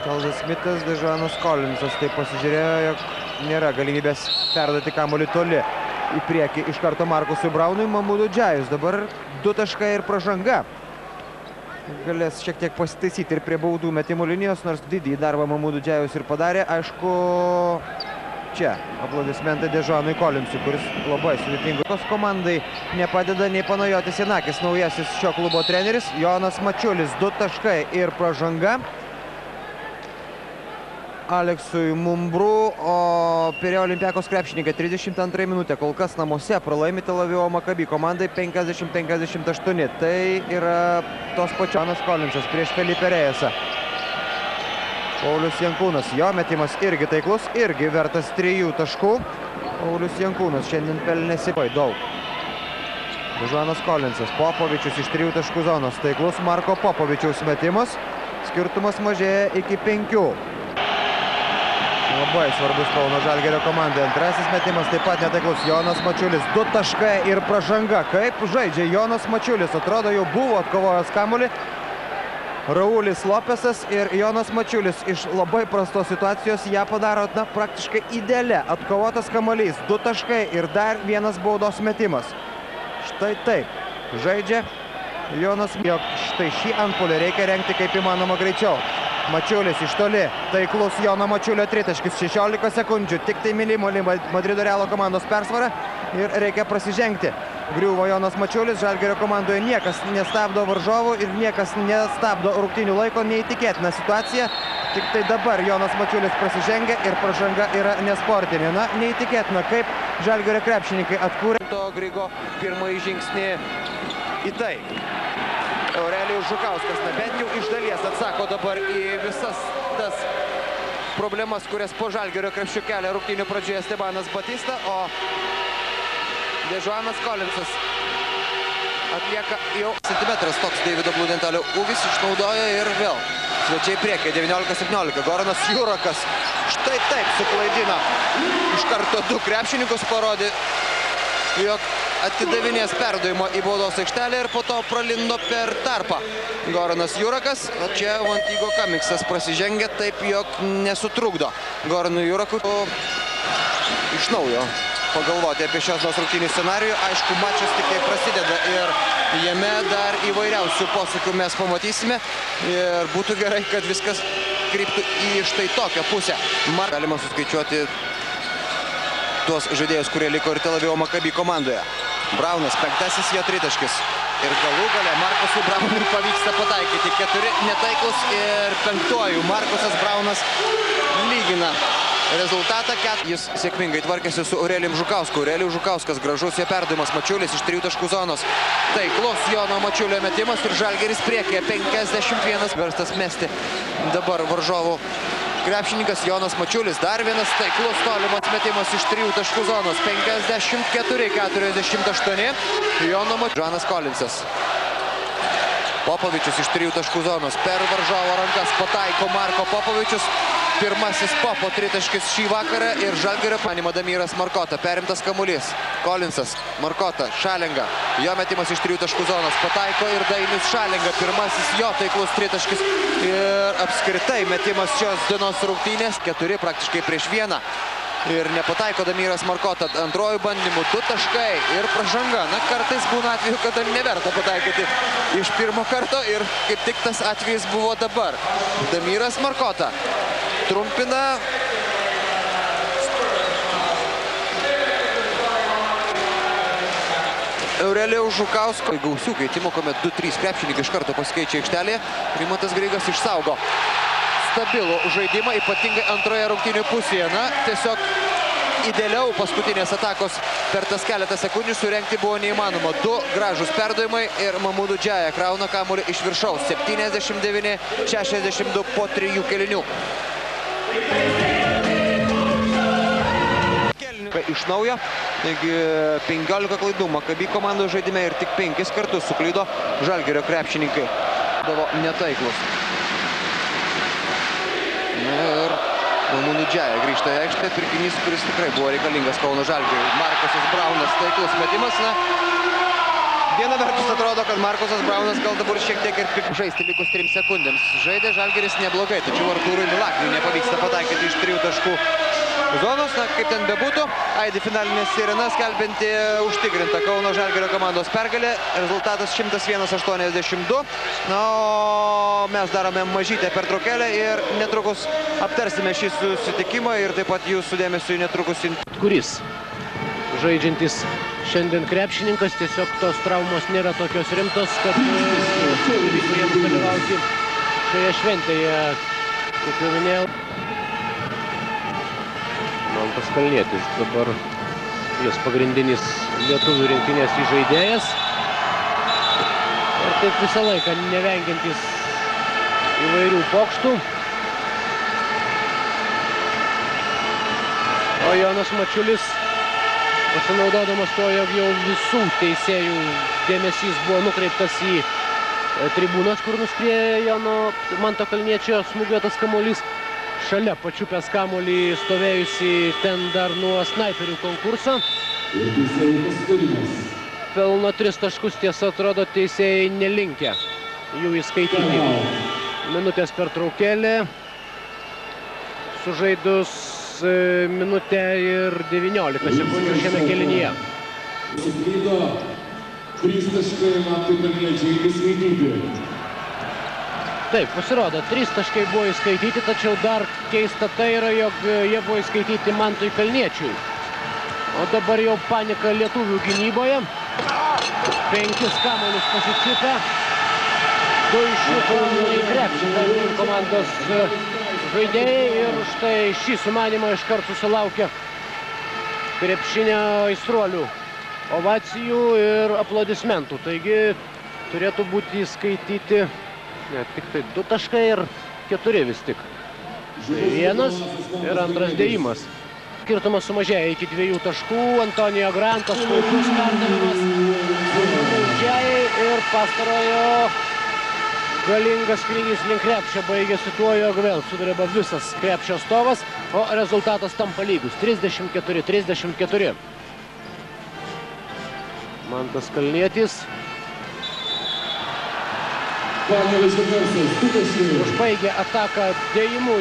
Keldas Smitas, Dežanas Kolinsas taip pasižiūrėjo, jog nėra galimybės perduoti kamuolį toli į priekį iš karto Markusui Braunui. Mamudu Džiajus dabar 2 taškai ir pražanga. Galės šiek tiek pasitaisyti ir prie baudų metimų linijos, nors didį darbą Mamudu Džiajus ir padarė. Aišku, čia aplodismentai Dežanui Kolinsui, kuris labai sudėtingos komandai nepadeda nei Panajotis Janakis, naujasis šio klubo treneris. Jonas Mačiulis 2 taškai ir pražanga Aleksui Mumbrų, o Pirėjo Olimpiakos krepšininkai 32 minutė. Kol kas namuose pralaimi Tel Avivo Maccabi komandai 50-58. Tai yra tos pačios Kolinsas prieš Felipe Reyesą. Paulius Jankūnas, jo metimas irgi taiklus, irgi vertas 3 taškų. Paulius Jankūnas šiandien pelnėsi daug. Dežanas Kolinsas, Popovičius iš 3 taškų zonos. Taiklus Marko Popovičiaus metimas. Skirtumas mažėja iki 5. Labai svarbus Kauno Žalgirio komandai. Antrasis metimas taip pat netaiklus. Jonas Mačiulis 2 taškai ir pražanga. Kaip žaidžia Jonas Mačiulis. Atrodo, jau buvo atkovojęs kamuolį Raulis Lopesas ir Jonas Mačiulis iš labai prastos situacijos ją padaro praktiškai idealia. Atkovotas kamuolys, 2 taškai ir dar vienas baudos metimas. Štai taip žaidžia Jonas. Jog štai šį antpuolį reikia rengti kaip įmanoma greičiau. Mačiulis iš toli, taiklus Jono Mačiulio tritaškis, 16 sekundžių, tik tai milimolį Madrido Realo komandos persvarą ir reikia prasižengti. Griuvo Jonas Mačiulis, Žalgirio komandoje niekas nestabdo varžovų ir niekas nestabdo rungtynių laiko, neįtikėtina situacija. Tik tai dabar Jonas Mačiulis prasižengia ir pražanga yra nesportinė. Na, neįtikėtina, kaip Žalgirio krepšininkai atkūrė to Grigo pirmąjį žingsnį į tai. Aurelijus Žukauskas, na bent jau iš dalies atsako dabar į visas tas problemas, kurias po Žalgirio krepšiu kelia rungtynių pradžioje Stebanas Batista, o Dežanas Kolinsas atlieka jau centimetras toks Deivido Bludentalio ūgis, išnaudoja ir vėl svečiai priekį 19-17. Goranas Jurakas štai taip suklaidina. Iš karto 2 krepšininkus parodė, jog atidavinės perdavimo į baudos aikštelę ir po to pralindo per tarpą. Goranas Jurakas, o čia Vantygo Kamiksas prasižengia taip, jog nesutrukdo Goranui Jurakui iš naujo pagalvoti apie šios rungtynių scenarijų. Aišku, mačas tik tai prasideda ir jame dar įvairiausių posūkių mes pamatysime ir būtų gerai, kad viskas kryptų į štai tokią pusę. Galima suskaičiuoti tuos žaidėjus, kurie liko ir Tel Avivo Maccabi komandoje. Braunas, 5-asis jo tritaškis. Ir galų gale Markusui Braunui pavyksta pataikyti. 4 netaiklus ir 5-uoju Markusas Braunas lygina rezultatą. Jis sėkmingai tvarkėsi su Aurelijum Žukausku. Aurelijus Žukauskas, gražus jo perdavimas. Mačiulis iš 3 taškų zonos. Taiklus Jono Mačiulio metimas ir Žalgiris priekė 51. Verstas mesti dabar varžovų krepšininkas Jonas Mačiulis. Dar vienas taiklus tolimas metimas iš 3 taškų zonos. 54-48. Jono Mačiulis. Žanas Kolinsas. Popovičius iš 3 taškų zonos. Per varžovo rankas pataiko Marko Popovičius. pirmasis Popo tritaškis šį vakarą ir Žalgirio panimo Damiras Markota. Perimtas kamuolys. Kolinsas, Markota, Šalenga. Jo metimas iš 3 taškų zonos. Pataiko ir Dainius Šalenga. Pirmasis jo taiklus tritaškis. Ir apskritai metimas šios dienos rungtynės. 4 praktiškai prieš 1. Ir nepataiko Damiras Markota. Antrojų bandymų 2 taškai ir pražanga. Na, kartais būna atveju, kada neverta pataikyti iš pirmo karto ir kaip tik tas atvejis buvo dabar. Damiras Markota trumpina. Aurelijaus Žukausko. Gausių keitimų, kuomet 2-3 krepšininkai iš karto pasikeičia aikštelėje. Rimantas Grigas išsaugo stabilų žaidimą, ypatingai antroje rungtynių pusėje. Na, tiesiog idealiau paskutinės atakos per tas keletą sekundžių surengti buvo neįmanoma. 2 gražus perdavimai ir Mamudu Džaja krauna kamuolį iš viršaus. 79-62 po 3 kėlinių. Iš naujo, taigi 15 klaidų Maccabi komandos žaidime ir tik 5 kartus suklydo Žalgirio krepšininkai. Buvo netaiklus. Ir Mamudu Džaja grįžta į aikštę, pirkinys, kuris tikrai buvo reikalingas Kauno Žalgiriui. Markusas Braunas taiklus metimas. Na, viena vertus atrodo, kad Markusas Braunas gal dabar šiek tiek ir žaisti likus 3 sekundėms. Žaidė Žalgiris neblogai, tačiau Artūrui Milakniui nepavyksta pataikyti iš 3 taškų zonos. Na, kaip ten bebūtų, aidi finalinės sirena skelbianti užtikrinta Kauno Žalgirio komandos pergalė. Rezultatas 101-82. Na, o mes darome mažytę pertraukėlę ir netrukus aptarsime šį susitikimą ir taip pat jūsų dėmesiui netrukus. Kuris žaidžiantis šiandien krepšininkas, tiesiog tos traumos nėra tokios rimtos, kad pavyko jiems dalyvauti šioje šventėje. Kaip jau minėjau, Mantas Kalnietis dabar jis pagrindinis lietuvių rinktinės žaidėjas. Ir taip visą laiką nevengiantis įvairių pokštų. O Jonas Mačiulis, pasinaudodamas to, jog jau visų teisėjų dėmesys buvo nukreiptas į tribūnas, kur nuskriejo Manto Kalniečio smūgiuotas kamuolys. Šalia pačiupęs kamuolį stovėjusi ten dar nuo snaiperių konkurso. Pelno 3 taškus, tiesa, atrodo, teisėjai nelinkę jų įskaityti. Minutės pertraukėlė. Sužaidus minutę ir 19 sekundžių šiame kėlinyje. Suklydo 3 taškai Mantui Kalniečiui įskaityti. Taip, pasirodo, 3 taškai buvo įskaityti, tačiau dar keista tai yra, jog jie buvo įskaityti Mantui Kalniečiui. O dabar jau panika lietuvių gynyboje. 5 kamuolius pasičiupę. 2 iš jų krauna į krepšį komandos žaidėjai ir štai šį sumanymą iškart susilaukė krepšinio aistruolių ovacijų ir aplodismentų. Taigi turėtų būti įskaityti tik tai 2 taškai ir 4 vis tik. Tai 1 ir 2 dėjimas. Skirtumas sumažėja iki 2 taškų. Antonijo Grantas puikus perdavimas ir pastarojo galingas skrydis link krepšio baigėsi tuo, jog vėl sudreba visas krepšio stovas, o rezultatas tampa lygus 34-34. Mantas Kalnietis užbaigė ataką dėjimu į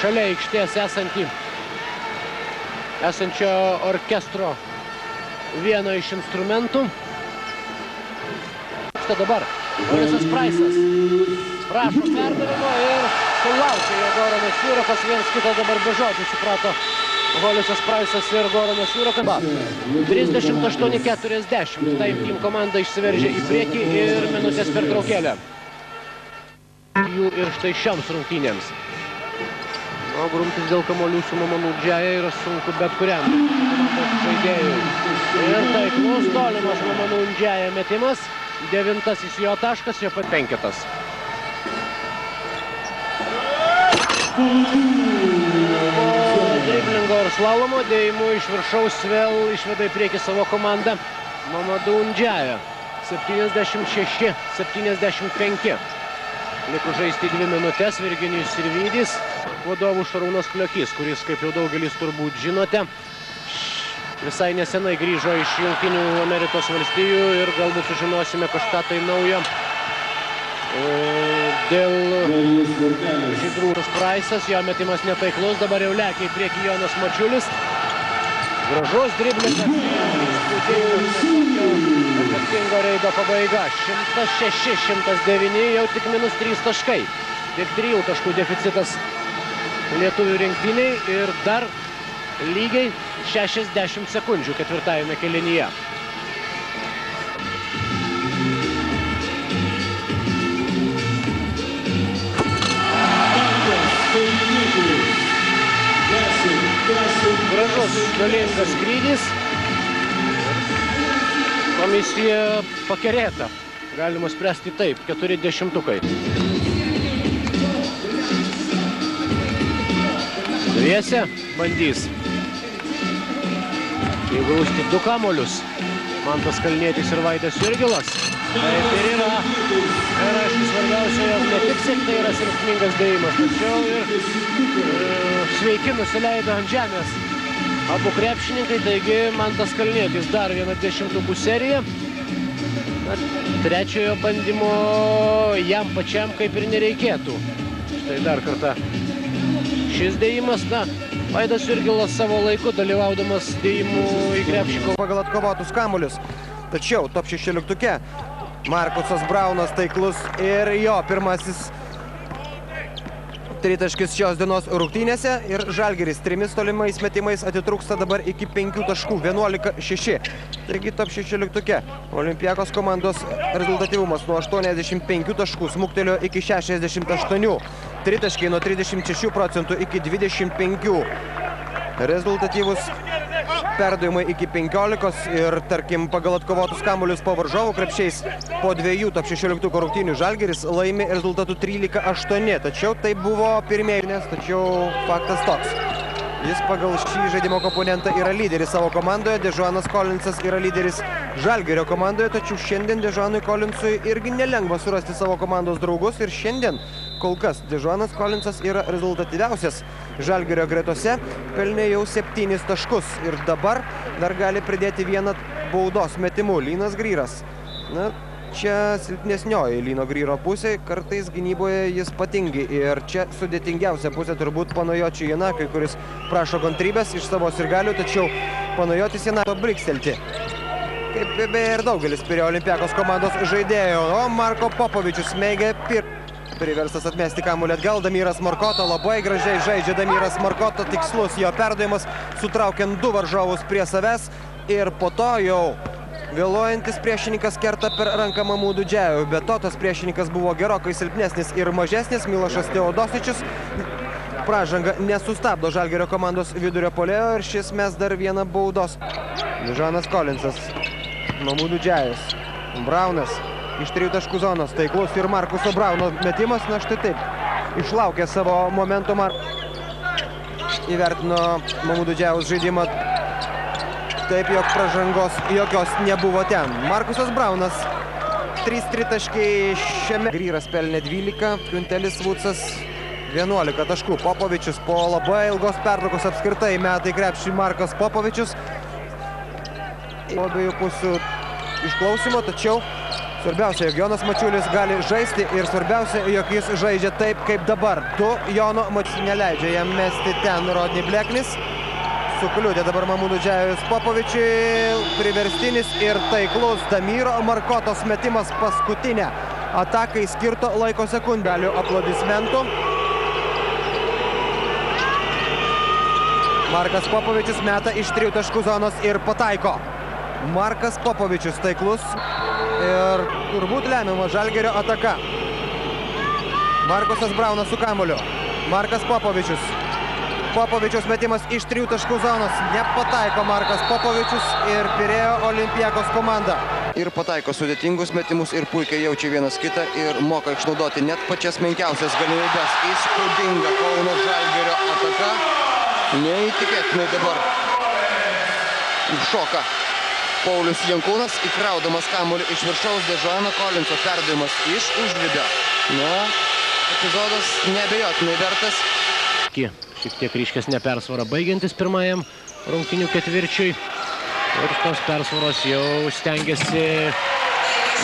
šalia aikštės esančio orkestro vieną iš instrumentų. Štai dabar Holisas Praisas prašo perdavimo ir sulaukė jo Goranas Jurokas. Vienas kitą dabar be žodžių suprato Holisas Praisas ir Goranas Jurokas. 38-40. Time Team komanda išsiveržė į priekį ir minutės pertraukėlę. Jų ir štai šioms rungtynėms. O grumtis dėl kamuolių su Mamudu Džaja yra sunku bet kuriam komandos žaidėjui. Ir taiklus tolimas Mamudu Džaja metimas. 9-asis jo taškas, jo pat 5-tas. Po driblingo ir slalomo dėjimų iš viršaus vėl išveda į priekį savo komandą Mamudu Džaja. 76-75. Likus žaisti 2 minutės, Virginijus Sirvydis. vadovų Šarūnas Kliokys, kuris, kaip jau daugelis turbūt žinote, visai nesenai grįžo iš Jungtinių Amerikos valstijų ir galbūt sužinosime kažką tai naujo. Dėl Žydrūnas Praisas, jo metimas netaiklus, dabar jau lekia į priekį Jonas Mačiulis. Gražus driblikas, efektingo reido pabaiga. 106-109, jau tik minus 3 taškai. Tik 3 taškų deficitas lietuvių rinktiniai ir dar lygiai 60 sekundžių ketvirtajame kėlinyje. Gražus, galingas skrydis. Komisija pakerėta. Galima spręsti taip, 4 dešimtukai. Dviese bandys įgrūsti 2 kamuolius. Mantas Kalnietis ir Vaidas Jurgilas. Taip ir yra. Ir aišku, svarbiausia, jog ne tik sėkmė yra silpningas dėjimas, tačiau ir sveiki nusileido ant žemės abu krepšininkai, taigi Mantas Kalnietis dar vieną dešimtukų seriją. Trečiojo bandymo jam pačiam kaip ir nereikėtų. Štai dar kartą šis dėjimas, Vaidas Jurgilas savo laiku dalyvaudamas dėjimų į krepšį pagal atkovotus kamuolius. Tačiau top 16 Markusas Braunas taiklus ir jo pirmasis tritaškis šios dienos rungtynėse ir Žalgiris 3 tolimais metimais atitrūksta dabar iki 5 taškų, 11-6. Taigi top 16 Olympiakos komandos rezultatyvumas nuo 85 taškų smuktelėjo iki 68. Tritaškiai nuo 36% iki 25. Rezultatyvus perdavimai iki 15 ir, tarkim, pagal atkovotus kamuolius po varžovų krepšiais po 2 top 16 rungtynių Žalgiris laimi rezultatų 13-8. Tačiau tai buvo pirmieji, tačiau faktas toks. Jis pagal šį žaidimo komponentą yra lyderis savo komandoje, Dežuanas Kolinsas yra lyderis Žalgirio komandoje, tačiau šiandien Dežuanui Kolinsui irgi nelengva surasti savo komandos draugus ir šiandien kol kas Dežuanas Kolinsas yra rezultatyviausias Žalgirio gretose, pelnė jau 7 taškus ir dabar dar gali pridėti vieną baudos metimu Lynas Gryras. Na, čia silpnesnioji Lyno Gryro pusė, kartais gynyboje jis patingi ir čia sudėtingiausia pusė turbūt Panajočiui Janakui, kuris prašo kantrybės iš savo sirgalių, tačiau Panajotis Janako brikstelti. Kaip beje ir daugelis prie Olympiakos komandos žaidėjo, o Marko Popovičius smeigia priverstas atmesti kamuolį atgal. Damiras Markoto labai gražiai žaidžia. Damiras Markoto tikslus jo perdavimas, sutraukiant 2 varžovus prie savęs ir po to jau vėluojantis priešininkas kerta per ranką Mamudų Džiajų. Be to, tas priešininkas buvo gerokai silpnesnis ir mažesnis. Milošas Teodosičius pražanga nesustabdo Žalgirio komandos vidurio puolėjo ir šis mes dar vieną baudos. Dežuanas Kolinsas, Mamudų Džiajus, Braunas iš 3 taškų zonos, taiklus ir Markuso Brauno metimas, na štai taip, išlaukė savo momentumą, įvertino Mamudų Džiajaus žaidimą taip, jog pražangos jokios nebuvo ten. Markusas Braunas, 3 tritaškai šiame. Gryras pelnė 12, Kvintelis Vucas 11 taškų. Popovičius po labai ilgos pertraukos apskritai meta į krepšį Markas Popovičius. Po abiejų pusių išklausimo, tačiau svarbiausia, jog Jonas Mačiulis gali žaisti ir svarbiausia, jog jis žaidžia taip, kaip dabar. Jono Mačiulis neleidžia jam mesti ten Rodney Bleknis. Sukliūdė dabar Mamudų Džiajus Popovičiui, priverstinis ir taiklus Damiro Markotos metimas paskutinę atakai skirto laiko sekundelių aplodismentų. Markas Popovičius meta iš 3 taškų zonos ir pataiko. Markas Popovičius taiklus ir turbūt lemiama Žalgirio ataka. Markusas Braunas su kamuoliu. Markas Popovičius. Popovičiaus metimas iš 3 taškų zonos. Nepataiko Markas Popovičius ir Pirėjo Olympiakos komanda. Ir pataiko sudėtingus metimus ir puikiai jaučia vienas kitą ir moka išnaudoti net pačias menkiausias galimybes. Įspūdinga Kauno Žalgirio ataka. Neįtikėtinai dabar šoka Paulius Jankūnas, įkraudamas kamuolį iš viršaus. Dežuano Kolinso perdavimas iš užribio. Na, epizodas neabejotinai vertas Aiški, šiek tiek ryškesnė persvara baigiantis pirmajam rungtynių ketvirčiui. Ir tos persvaros jau stengiasi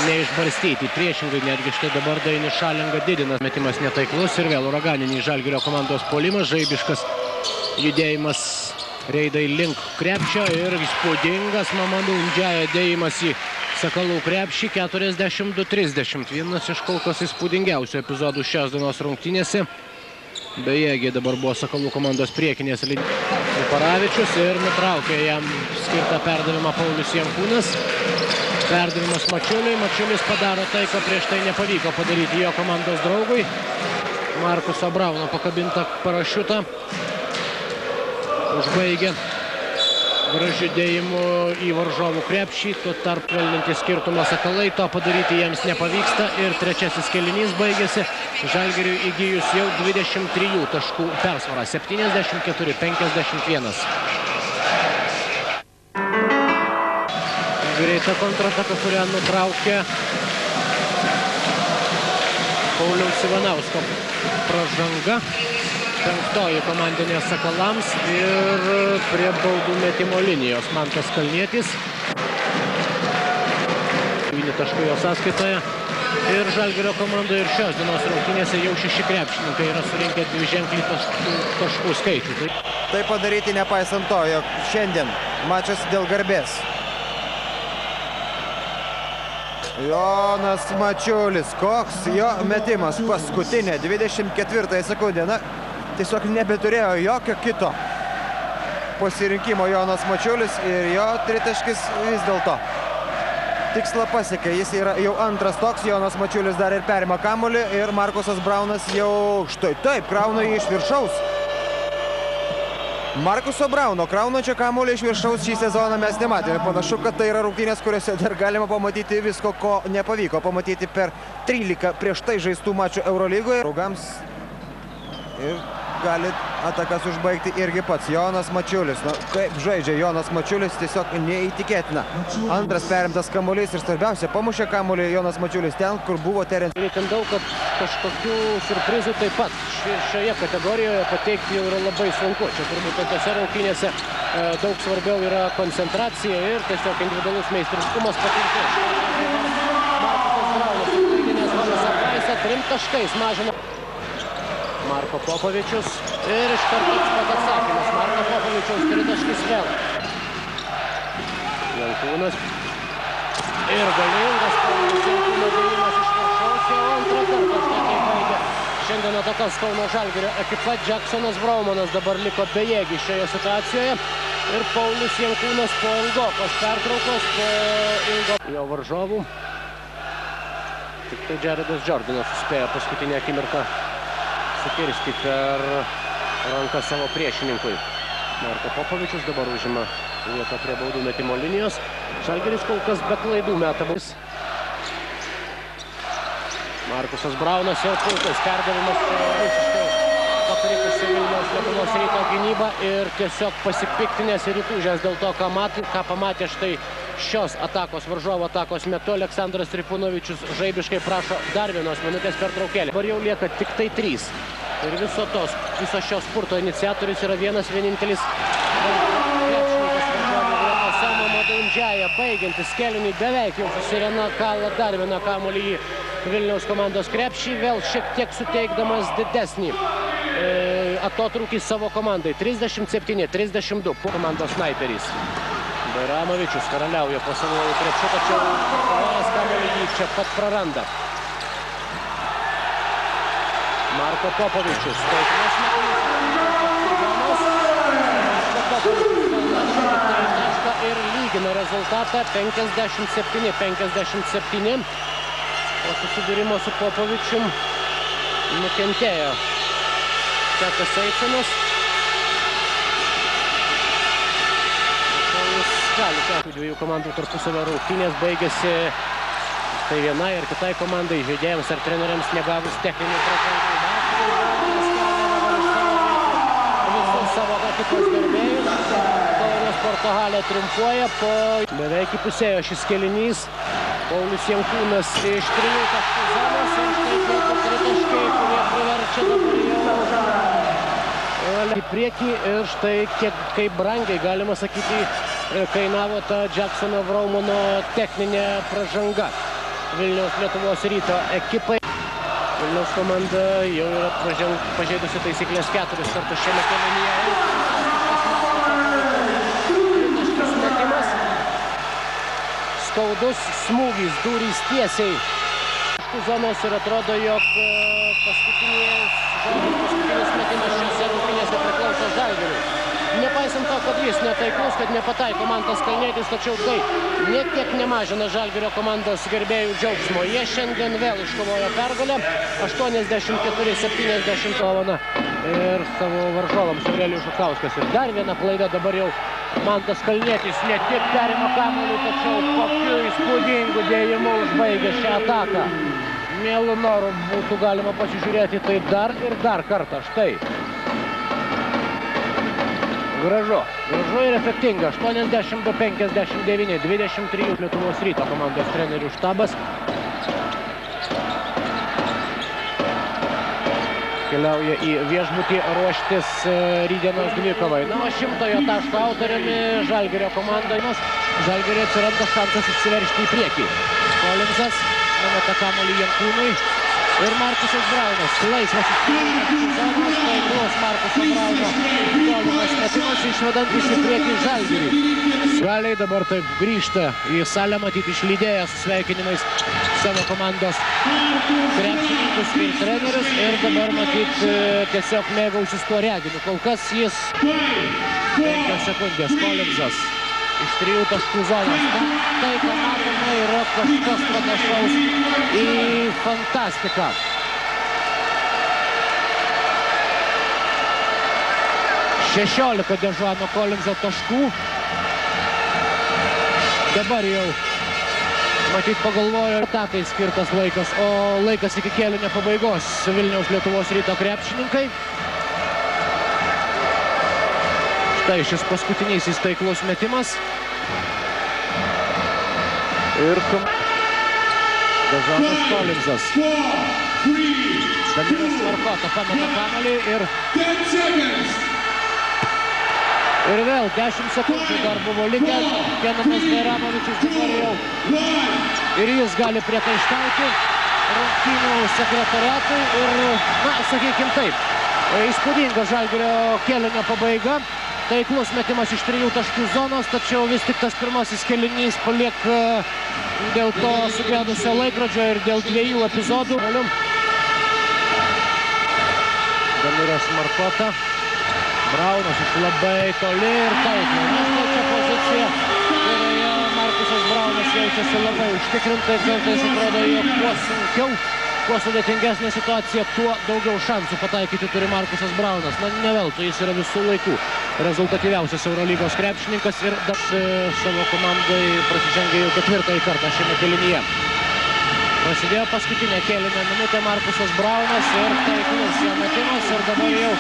neišbarstyti. Priešingai netgi štai dabar Dainius Šalenga didina. Metimas netaiklus ir vėl uraganinis Žalgirio komandos puolimas. Žaibiškas judėjimas Reidai link krepšio ir įspūdingas Mamadou Ndžiaja dėjimas į Sakalų krepšį. 42-30. Vienas iš kol kas įspūdingiausių epizodų šios dienos rungtynėse. Bejėgiai dabar buvo Sakalų komandos priekinės linijos. Paravičius ir nutraukė jam skirtą perdavimą Paulius Jankūnas. Perdavimas Mačiuliui. Mačiulis padaro tai, ko prieš tai nepavyko padaryti jo komandos draugui. Markuso Brauno pakabintą parašiutą užbaigia gražiu dėjimu į varžovų krepšį. Tuo tarp pelnantys skirtumą Sakalai. To padaryti jiems nepavyksta. Ir trečiasis kėlinys baigėsi Žalgiriui įgijus jau 23 taškų persvarą. 74-51. Greita kontrataka, kurią nutraukė Pauliaus Ivanausko pražanga. Penktoji komandinė Sakalams ir prie baudų metimo linijos Mantas Kalnietis. 9 taškų jo sąskaitoje. Ir Žalgirio komandoje ir šios dienos rungtynėse jau 6 krepšininkai yra surinkę dviženklį taškų skaičių. Tai padaryti nepaisant to, jog šiandien mačas dėl garbės. Jonas Mačiulis, koks jo metimas paskutinė 24 sekundė. Na, tiesiog nebeturėjo jokio kito pasirinkimo Jonas Mačiulis ir jo tritaškis vis dėlto tikslą pasiekė. Jis yra jau antras toks. Jonas Mačiulis dar ir perima kamuolį ir Markusas Braunas jau štai taip krauna jį iš viršaus. Markuso Brauno kraunančio kamuolį iš viršaus šį sezoną mes nematėme. Panašu, kad tai yra rungtynės, kuriuose dar galima pamatyti visko, ko nepavyko pamatyti per 13 prieš tai žaistų mačų Eurolygoje. Draugams ir gali atakas užbaigti irgi pats Jonas Mačiulis. Na, kaip žaidžia Jonas Mačiulis, tiesiog neįtikėtina. Antras perimtas kamuolys ir svarbiausia, pamušė kamuolį Jonas Mačiulis ten, kur buvo Terence. Reikia daug, kad kažkokių surprizų taip pat šioje kategorijoje pateikti jau yra labai sunku. Čia turbūt tokiose rungtynėse daug svarbiau yra koncentracija ir tiesiog individualus meistriškumas patirtis. Markusas Braunas pagrindinės zonos aptaisą 3 taškais mažina Marko Popovičius ir iš karto pat atsakymas. Marko Popovičiaus tritaškis vėl. Jankūnas ir galingas Pauliaus Jankūno dėjimas iš viršaus jau antrą kartą. Štai kaip baigia šiandien atakas Kauno Žalgirio ekipa. Jacksonas Braumanas dabar liko bejėgis šioje situacijoje. Ir Paulius Jankūnas po ilgokos pertraukos, po ilgo jo varžovų. Tik tai Jaredas Jordanas suspėjo paskutinę akimirką sukirsti per ranką savo priešininkui. Marko Popovičius dabar užima vietą prie baudų metimo linijos. Žalgiris kol kas be klaidų meta bus. Markusas Braunas ir puikus perdavimas visiškai pakrikusi Vilniaus Lietuvos Ryto gynyba ir tiesiog pasipiktinęs ir įtūžęs dėl to, ką pamatė štai šios atakos, varžovo atakos metu. Aleksandras Trifunovičius žaibiškai prašo dar vienos minutės pertraukėlę. Dabar jau lieka tik tai 3. Ir viso šios spurto iniciatorius yra vienas vienintelis krepšininkas varžovų gretose Mamadou Ndžiaja. Baigiantis kėlinį beveik jau susirena kala dar vieną kamuolį į Vilniaus komandos krepšį, vėl šiek tiek suteikdamas didesnį atotrūkį savo komandai. 37-32 komandos snaiperis. Bairamovičius karaliauja po savo krepšiu, tačiau karaliaujas kamuolį jį čia pat praranda. Marko Popovičius. Ir lygina rezultatą 57-57. Po susidūrimo su Popovičium nukentėjo Čekas Eicenas. Dviejų komandų tarpusavio rungtynės baigėsi tai vienai ir kitai komandai, žaidėjams ar treneriams negavus techninių pražangų. Visus savo ekipos gerbėjus. Kauno Sporto halė triumfuoja po beveik įpusėjo šis kėlinys. Paulius Jankūnas iš 3 taškų zonos ir štai tie 4 taškai, kurie priverčia dabar jau priekį ir štai kaip brangiai, galima sakyti, kainavo ta Jacksono Vraumano techninė pražanga Vilniaus Lietuvos Ryto ekipai. Vilniaus komanda jau yra pažeidusi taisyklės 4 kartus šiame kėlinyje. Skaudus smūgis, durys tiesiai zonos ir atrodo, jog paskutinis metimas šiose rungtynėse priklauso Žalgiriui. Nepaisant to, kad jis netaiklus, kad nepataiko Mantas Kalnietis, tačiau tai net kiek nemažina Žalgirio komandos gerbėjų džiaugsmo. Jie šiandien vėl iškovojo pergalę 84-70 dovaną ir savo varžovams Aurelijus Žukauskas. Ir dar viena klaida dabar jau Mantas Kalnietis ne tik perima kamuolį, tačiau kokiu įspūdingu dėjimu užbaigė šią ataką. Mielu noru būtų galima pasižiūrėti tai dar ir dar kartą. Štai. Gražu ir efektinga. 82-59, 23 Lietuvos Ryto komandos trenerių štabas. Keliauja į viešbutį ruoštis rytdienos dvikovai. Na, o 100-ojo taško autoriumi Žalgirio komandojimas. Žalgirio atsiranda šansas išsiveržti į priekį. Kolinzas numeta kamuolį Jankūnui. Ir Markusas Braunas, laisvas zonos, taiklus Markuso Brauno tolimas metimas, išvedantis į priekį Žalgirį. Galiai dabar taip grįžta į salę, matyti išlydėję su sveikinimais savo komandos krepšininkus ir trenerius. Ir dabar matyti tiesiog mėgausis tuo reginiu. Kol kas jis 5 sekundės. Kolinzas iš 3 taškų zonos. Tai, ką matome, yra kažkas panašaus į fantastiką. Šešiolika Dežuano Kolinzo taškų. Dabar jau, matyt, pagalvojo, atakai skirtas laikas, o laikas iki kėlinio pabaigos Vilniaus Lietuvos Ryto krepšininkai. Tai šis paskutinysis taiklus metimas. Ir Dežuanas Kolinzas. Damiras Markota pameta kamuolį ir vėl 10 sekundžių dar buvo likę. Kenamas Bayramovičius dabar jau. Ir jis gali priekaištauti rungtynių sekretariatui ir, na, sakykim taip, įspūdinga Žalgirio kėlinio pabaiga. Taiklus metimas iš 3 taškų zonos, tačiau vis tik tas pirmasis kėlinys palieka dėl to sugedusio laikrodžio ir dėl 2 epizodų. Damiras Markota. Braunas iš labai toli ir taikliai. Neštočia pozicija, kurioje Markusas Braunas jaučiasi labai užtikrintai. Kartais atrodo, jog kuo sunkiau, kuo sudėtingesnė situacija, tuo daugiau šansų pataikyti turi Markusas Braunas. Na, ne veltui, jis yra visų laikų rezultatyviausias Eurolygos krepšininkas ir savo komandai prasižengė jau 4. kartą šiame kėlinyje. Prasidėjo paskutinė kėlinio minutė, Markusas Braunas ir taiklus jo metimas ir dabar jau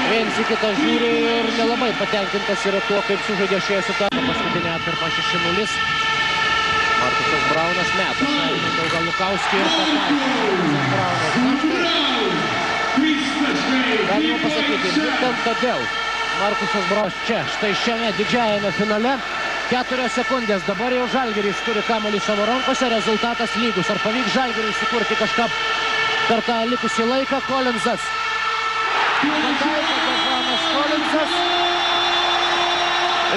viens į kitą žiūri ir nelabai patenkintas yra tuo, kaip sužaidė šioje situacijoje. Paskutinė atkarpa 6-0. Markusas Braunas meta. Mindaugą Lukauskį ir pataiko. Galima pasakyti, būtent todėl Markusas Braunas čia, štai šiame didžiajame finale. 4 sekundės, dabar jau Žalgiris turi kamuolį savo rankose, rezultatas lygus. Ar pavyks Žalgiriui sukurti kažką per tą likusį laiką? Kolinzas. Pataiko Dežuanas Kolinzas.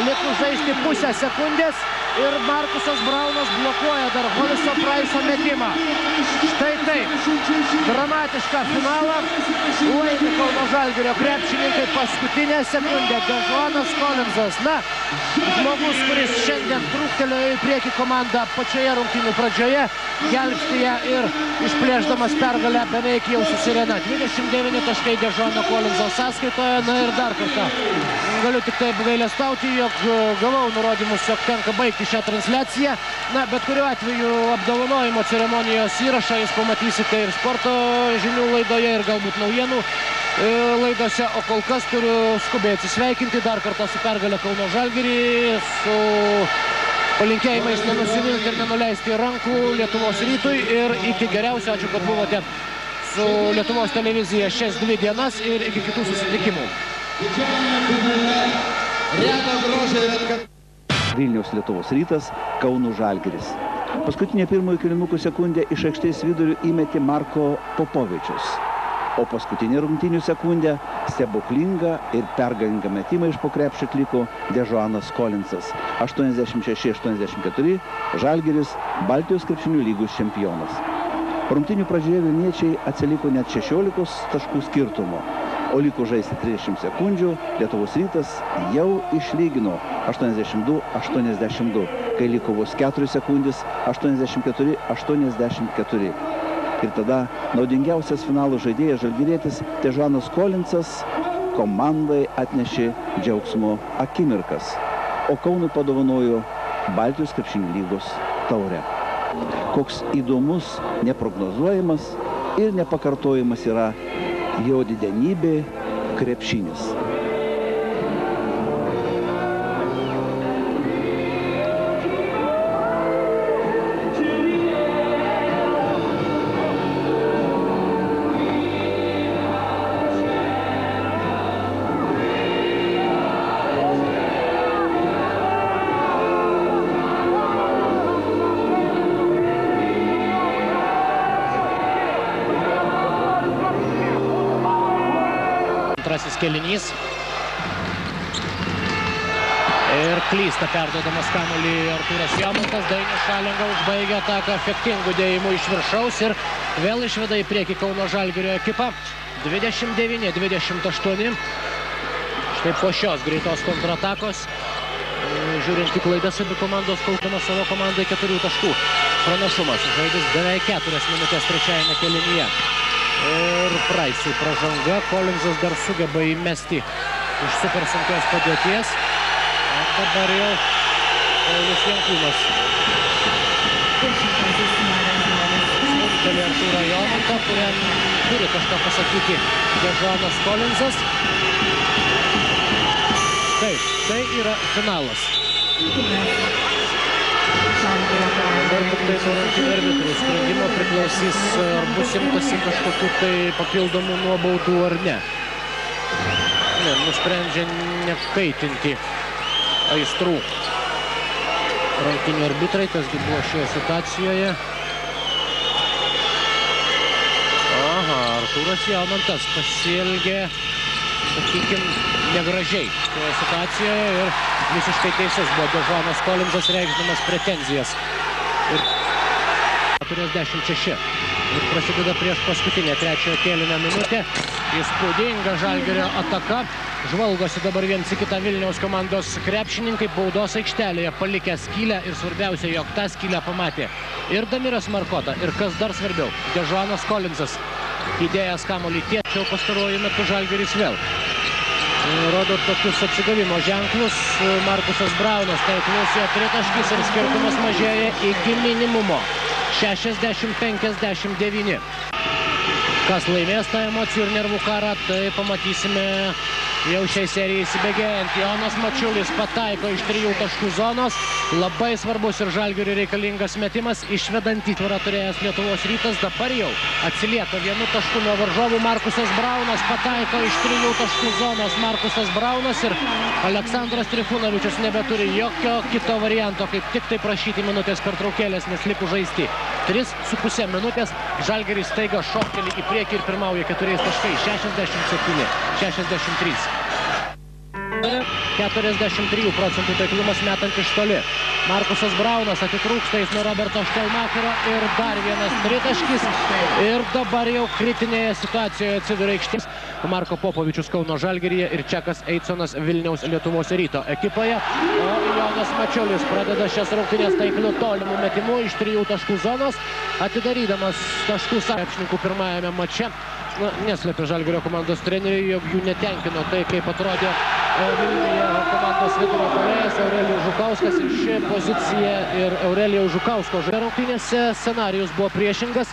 Likus žaisti pusę sekundės ir Markusas Braunas blokuoja dar Holiso Praiso metimą. Štai taip, dramatišką finalą laimi Kauno Žalgirio krepšininkai. Paskutinę sekundę Dežuanas Kolinzas. Na, žmogus, kuris šiandien trūktelėjo į priekį komandą pačioje rungtynių pradžioje, gelbsti ją ir išplėšdamas pergalę beveik jau susirena. 29 taškai Dežuano Kolinzo sąskaitoje. Na ir dar kartą galiu tik taip gailestauti, jog gavau nurodymus, jog tenka baigti šią transliaciją. Na, bet kuriuo atveju apdovanojimo ceremonijos įrašą jūs pamatysite ir sporto žinių laidoje ir galbūt naujienų laidose, o kol kas turiu skubiai atsisveikinti dar kartą su pergalė Kauno Žalgirį, su palinkėjimais nenusivilti ir nenuleisti rankų Lietuvos Rytui ir iki geriausio. Ačiū, kad buvote su Lietuvos televizija šias 2 dienas ir iki kitų susitikimų. Didžiajame finale Reto Grožio ir Atkaklių. Vilniaus Lietuvos Rytas, Kauno Žalgiris. Paskutinė pirmojo kėlinukų sekundę iš aikštės vidurių įmetė Marko Popovičius. O paskutinė rungtynių sekundė stebuklinga ir pergalinga metimą iš po krepšio atliko Dežuanas Kolinsas. 86-84 Žalgiris Baltijos krepšinių lygos čempionas. Rungtynių pradžioje vilniečiai atsiliko net 16 taškų skirtumo, o liko žaisti 30 sekundžių Lietuvos Rytas jau išlygino 82-82, kai liko vos 4 sekundės 84-84. Ir tada naudingiausias finalo žaidėjas žalgirietis Dežuanas Kolinsas komandai atnešė džiaugsmo akimirkas, o Kaunui padovanojo Baltijos krepšinių lygos taurę. Koks įdomus, neprognozuojamas ir nepakartojamas yra jo didenybė krepšinis. Antrasis kėlinys. Ir klysta perduodamas kamuolį Artūras Jomantas. Dainius Šalenga užbaigia ataką efektingų dėjimų iš viršaus ir vėl išveda į priekį Kauno Žalgirio ekipą. 29-28. Štai po šios greitos kontratakos, žiūrint į klaidas, abi komandos kaupdama savo komandai 4 taškų pranašumas. Žaidus beveik 4 minutės trečiajame kėlinyje. Ir Praisui pražanga. Kolinsas dar sugeba įmesti iš super sunkios padėties. O dabar jau Paulius Jankūnas stumteli Artūrą Jomantą, kuriam turi kažką pasakyti Dežuanas Kolinsas. Taip, tai yra finalas. Dabar tik tai rungtynių arbitrų sprendimo priklausys, ar bus imtasi kažkokių tai papildomų nuobaudų ar ne. Ne, nusprendžia nekaitinti aistrų rungtynių arbitrai, kasgi buvo šioje situacijoje. Aha, Artūras Jomantas pasielgė, sakykime, negražiai šioje situacijoje ir visiškai teisus buvo Dežuanas Kolinsas, reikšdamas pretenzijas. Ir 46. Ir prasideda prieš paskutinę trečiojo kėlinio minutę. Įspūdinga Žalgirio ataka. Žvalgosi dabar viens į kitą Vilniaus komandos krepšininkai baudos aikštelėje, palikę skylę ir svarbiausia, jog tą skylę pamatė ir Damiras Markota, ir kas dar svarbiau, Dežuanas Kolinsas, įdėjęs kamuolį tiečio pastaruoju metu Žalgiris vėl rodo tokius atsigavimo ženklus. Markusas Braunas taiklus jo tritaškis ir skirtumas mažėja iki minimumo 60-59. Kas laimės tą emocijų ir nervų karą, tai pamatysime jau šiai serijai įsibėgėjant. Jonas Mačiulis pataiko iš 3 taškų zonos. Labai svarbus ir Žalgiriui reikalingas metimas, išvedant įtvarą turėjęs Lietuvos Rytas. Dabar jau atsilieka 1 tašku nuo varžovų. Markusas Braunas pataiko iš 3 taškų zonos. Markusas Braunas ir Aleksandras Trifunovičius nebeturi jokio kito varianto, kaip tik tai prašyti minutės pertraukėlės, nes liko žaisti 3,5 minutės. Žalgiris staiga šokteli į priekį ir pirmauja 4 taškais. 67-63. 43% taiklumas metant iš toli. Markusas Braunas atitrūksta jis nuo Roberto Štelmacherio ir dar vienas tritaškis. Ir dabar jau kritinėje situacijoje atsiduria aikštės Marko Popovičius Kauno Žalgiryje ir Čekas Eitsonas Vilniaus Lietuvos Ryto ekipoje. O Jonas Mačiulis pradeda šias rungtynes taikliu tolimų metimų iš 3 taškų zonos, atidarydamas taškų krepšininkų pirmajame mače. Neslėpė Žalgirio komandos treneriai, jog jų netenkino tai, kaip atrodė Vilniuje komandos vidurio puolėjas Aurelijus Žukauskas. Ir ši pozicija ir Aurelijaus Žukausko rungtynėse scenarijus buvo priešingas.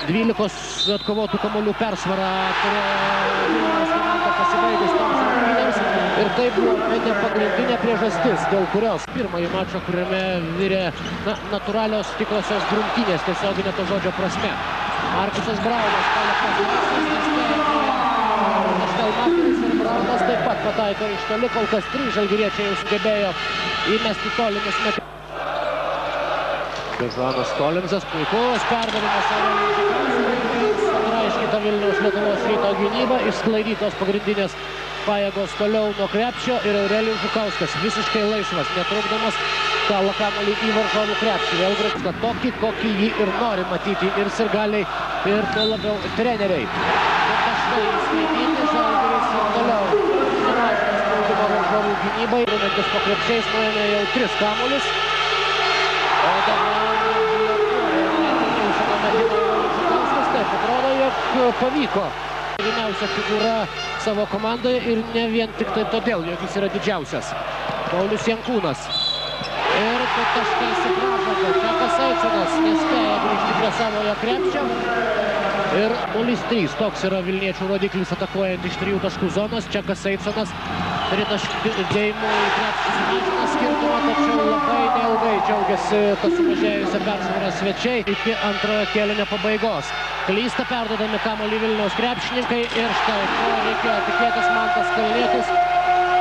12 atkovotų kamuolių persvarą turėjo Vilniaus komanda pasibaigus toms rungtynėms. Ir tai buvo ne pagrindinė priežastis, dėl kurios pirmąjį mačą, kuriame virė natūralios tikrosios grumtynės, tiesioginė to žodžio prasme. Markusas Braunas paliktas laisvas, nespėja Štelmacheris ir Braunas taip pat pataiko iš toli, kol kas 3 žalgiriečiai jau sugebėjo įmesti tolimus metimus. Dežuanas Kolinzas, puikus perdavimas Aurelijui Žukauskui, sutraiškyta Vilniaus Lietuvos Ryto gynyba, išsklaidytos pagrindinės pajėgos toliau nuo krepšio ir Aurelijus Žukauskas visiškai laisvas, netrukdomas kala kamuolį į varžovų krepšį. Vėl grįžta tokį, kokį jį ir nori matyti ir sirgaliai, ir tuo labiau treneriai. Ir taškai įskaityti, Žalgiris ir toliau nemažina spaudimo varžovų gynybai. Rumentis po krepšiais nuėmė jau 3 kamuolius. O dabar Žukauskas, taip atrodo, jog pavyko. Vyriausia figūra savo komandoje ir ne vien tik tai todėl, jog jis yra didžiausias. Paulius Jankūnas. Ir po taškai su pražanga. Čekas Eiconas nespėja grįžti prie savojo krepšio. Ir 0-3. Toks yra Vilniečių rodiklis atakuojant iš 3 taškų zonos. Čekas Eiconas 3 taškų dėjimų į krepšį sumažina skirtumą, tačiau labai neilgai džiaugiasi tą sumažėjusią persvarą svečiai iki antrojo kėlinio pabaigos. Klysta perdodami kamuolį Vilniaus krepšininkai ir štai ko reikėjo tikėtis. Mantas Kalnietis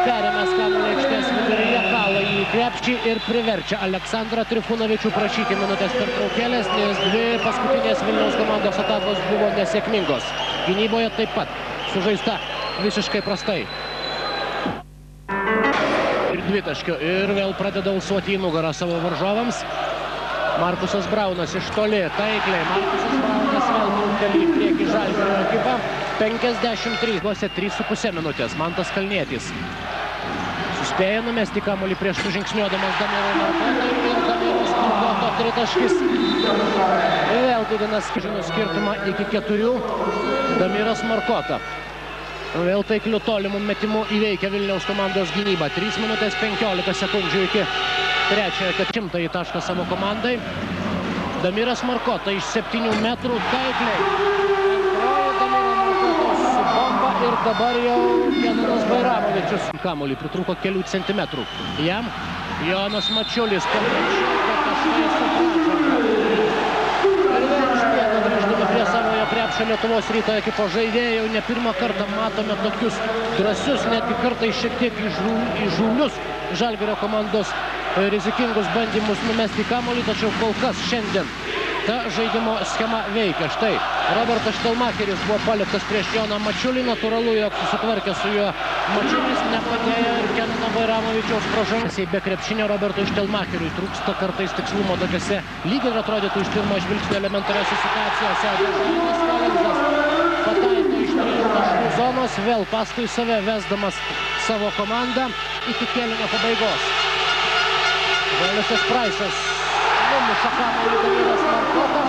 perėmęs kamuolį aikštės viduryje, kala į krepšį ir priverčia Aleksandrą Trifunovičių prašyti minutės pertraukėlės, nes 2 paskutinės Vilniaus komandos atakos buvo nesėkmingos. Gynyboje taip pat sužaista visiškai prastai. Ir 2 taškio ir vėl pradeda alsuoti į nugarą savo varžovams. Markusas Braunas iš toli, taikliai. Markusas Braunas vėl trūktelį į priekį Žalgirio ekipą. 53, 3,5 minutės. Mantas Kalnietis suspėjo numesti kamuolį prieš sužingsniuodamas Damiro Markotą ir Damiros Markoto 3 taškis. Vėl didina skirtumą iki 4. Damiras Markota vėl taikliu tolimų metimų įveikia Vilniaus komandos gynybą. 3 minutės 15 sekundžių iki trečiojo 400 tašką savo komandai. Damiras Markota iš 7 metrų taikliai. Antroji Damiro Markotos bomba ir dabar jau Kenanas Bairamovičius. Kamuolį pritrūko kelių centimetrų. Jam Jonas Mačiulis po krepšiu, taškai su pražanga. Ir vėl išbėga grįždami prie savojo krepšio Lietuvos Ryto ekipos žaidėjų. Ne pirmą kartą matome tokius drąsius, netgi kartais šiek tiek įžūlius Žalgirio komandos rizikingus bandymus numesti kamuolį, tačiau kol kas šiandien ta žaidimo schema veikia. Štai Robertas Štelmacheris buvo paliktas prieš Joną Mačiulį, natūralu, jog susitvarkė su juo Mačiulis, nepadėjo ir Kenano Bairamovičiaus pražangas. Be krepšinio Robertui Štelmacheriui trūksta kartais tikslumo tokiuose lyg ir atrodytų iš pirmo žvilgsnio elementariose situacijose. Dežuanas Kolinzas pataiko iš 3 taškų zonos, vėl paskui save vesdamas savo komandą iki kėlinio pabaigos. Olisas Praisas numuša kamuolį Damiras Markota.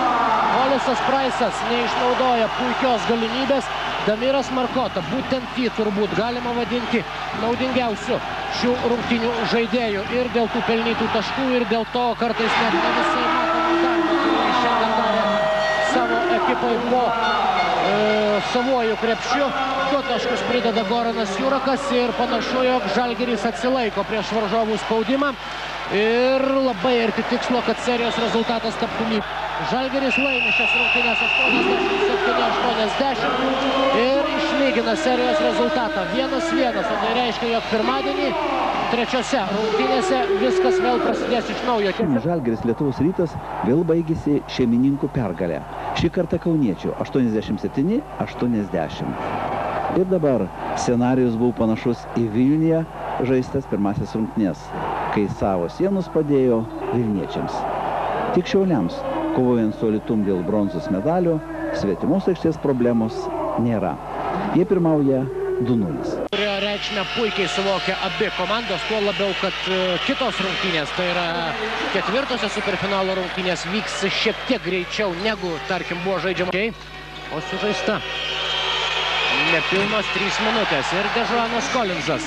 Olisas Praisas neišnaudoja puikios galimybės. Damiras Markota, būtent jį turbūt galima vadinti naudingiausiu šių rungtynių žaidėjų. Ir dėl tų pelnytų taškų, ir dėl to kartais net ne visai matomų darbų, kurį šiandien darė savo ekipai po savuoju krepšiu. 2 taškus prideda Goranas Jurakas ir panašu, jog Žalgiris atsilaiko prieš varžovų spaudimą. Ir labai arti tikslo, kad serijos rezultatas taptų lygiu. Žalgiris laimi šias rungtynes 87-80 ir išlygina serijos rezultatą 1-1. O tai reiškia, jog pirmadienį trečiose rungtynėse viskas vėl prasidės iš naujo. Žalgiris Lietuvos Rytas vėl baigėsi šeimininkų pergalę. Šį kartą kauniečių 87-80. Ir dabar scenarijus buvo panašus į Vilniuje žaistas pirmasis rungtynės, kai savo sienus padėjo vilniečiams. Tik Šiauliams, kovojant su Alytum dėl bronzos medalio, svetimos aikštės problemos nėra. Jie pirmauja 2-0. Kurio reikšmę puikiai suvokia abi komandos, tuo labiau, kad kitos rungtynės, tai yra 4. superfinalo rungtynės, vyks šiek tiek greičiau negu, tarkim, buvo žaidžiama. O sužaista nepilnos 3 minutės ir Dežuanas Kolinzas.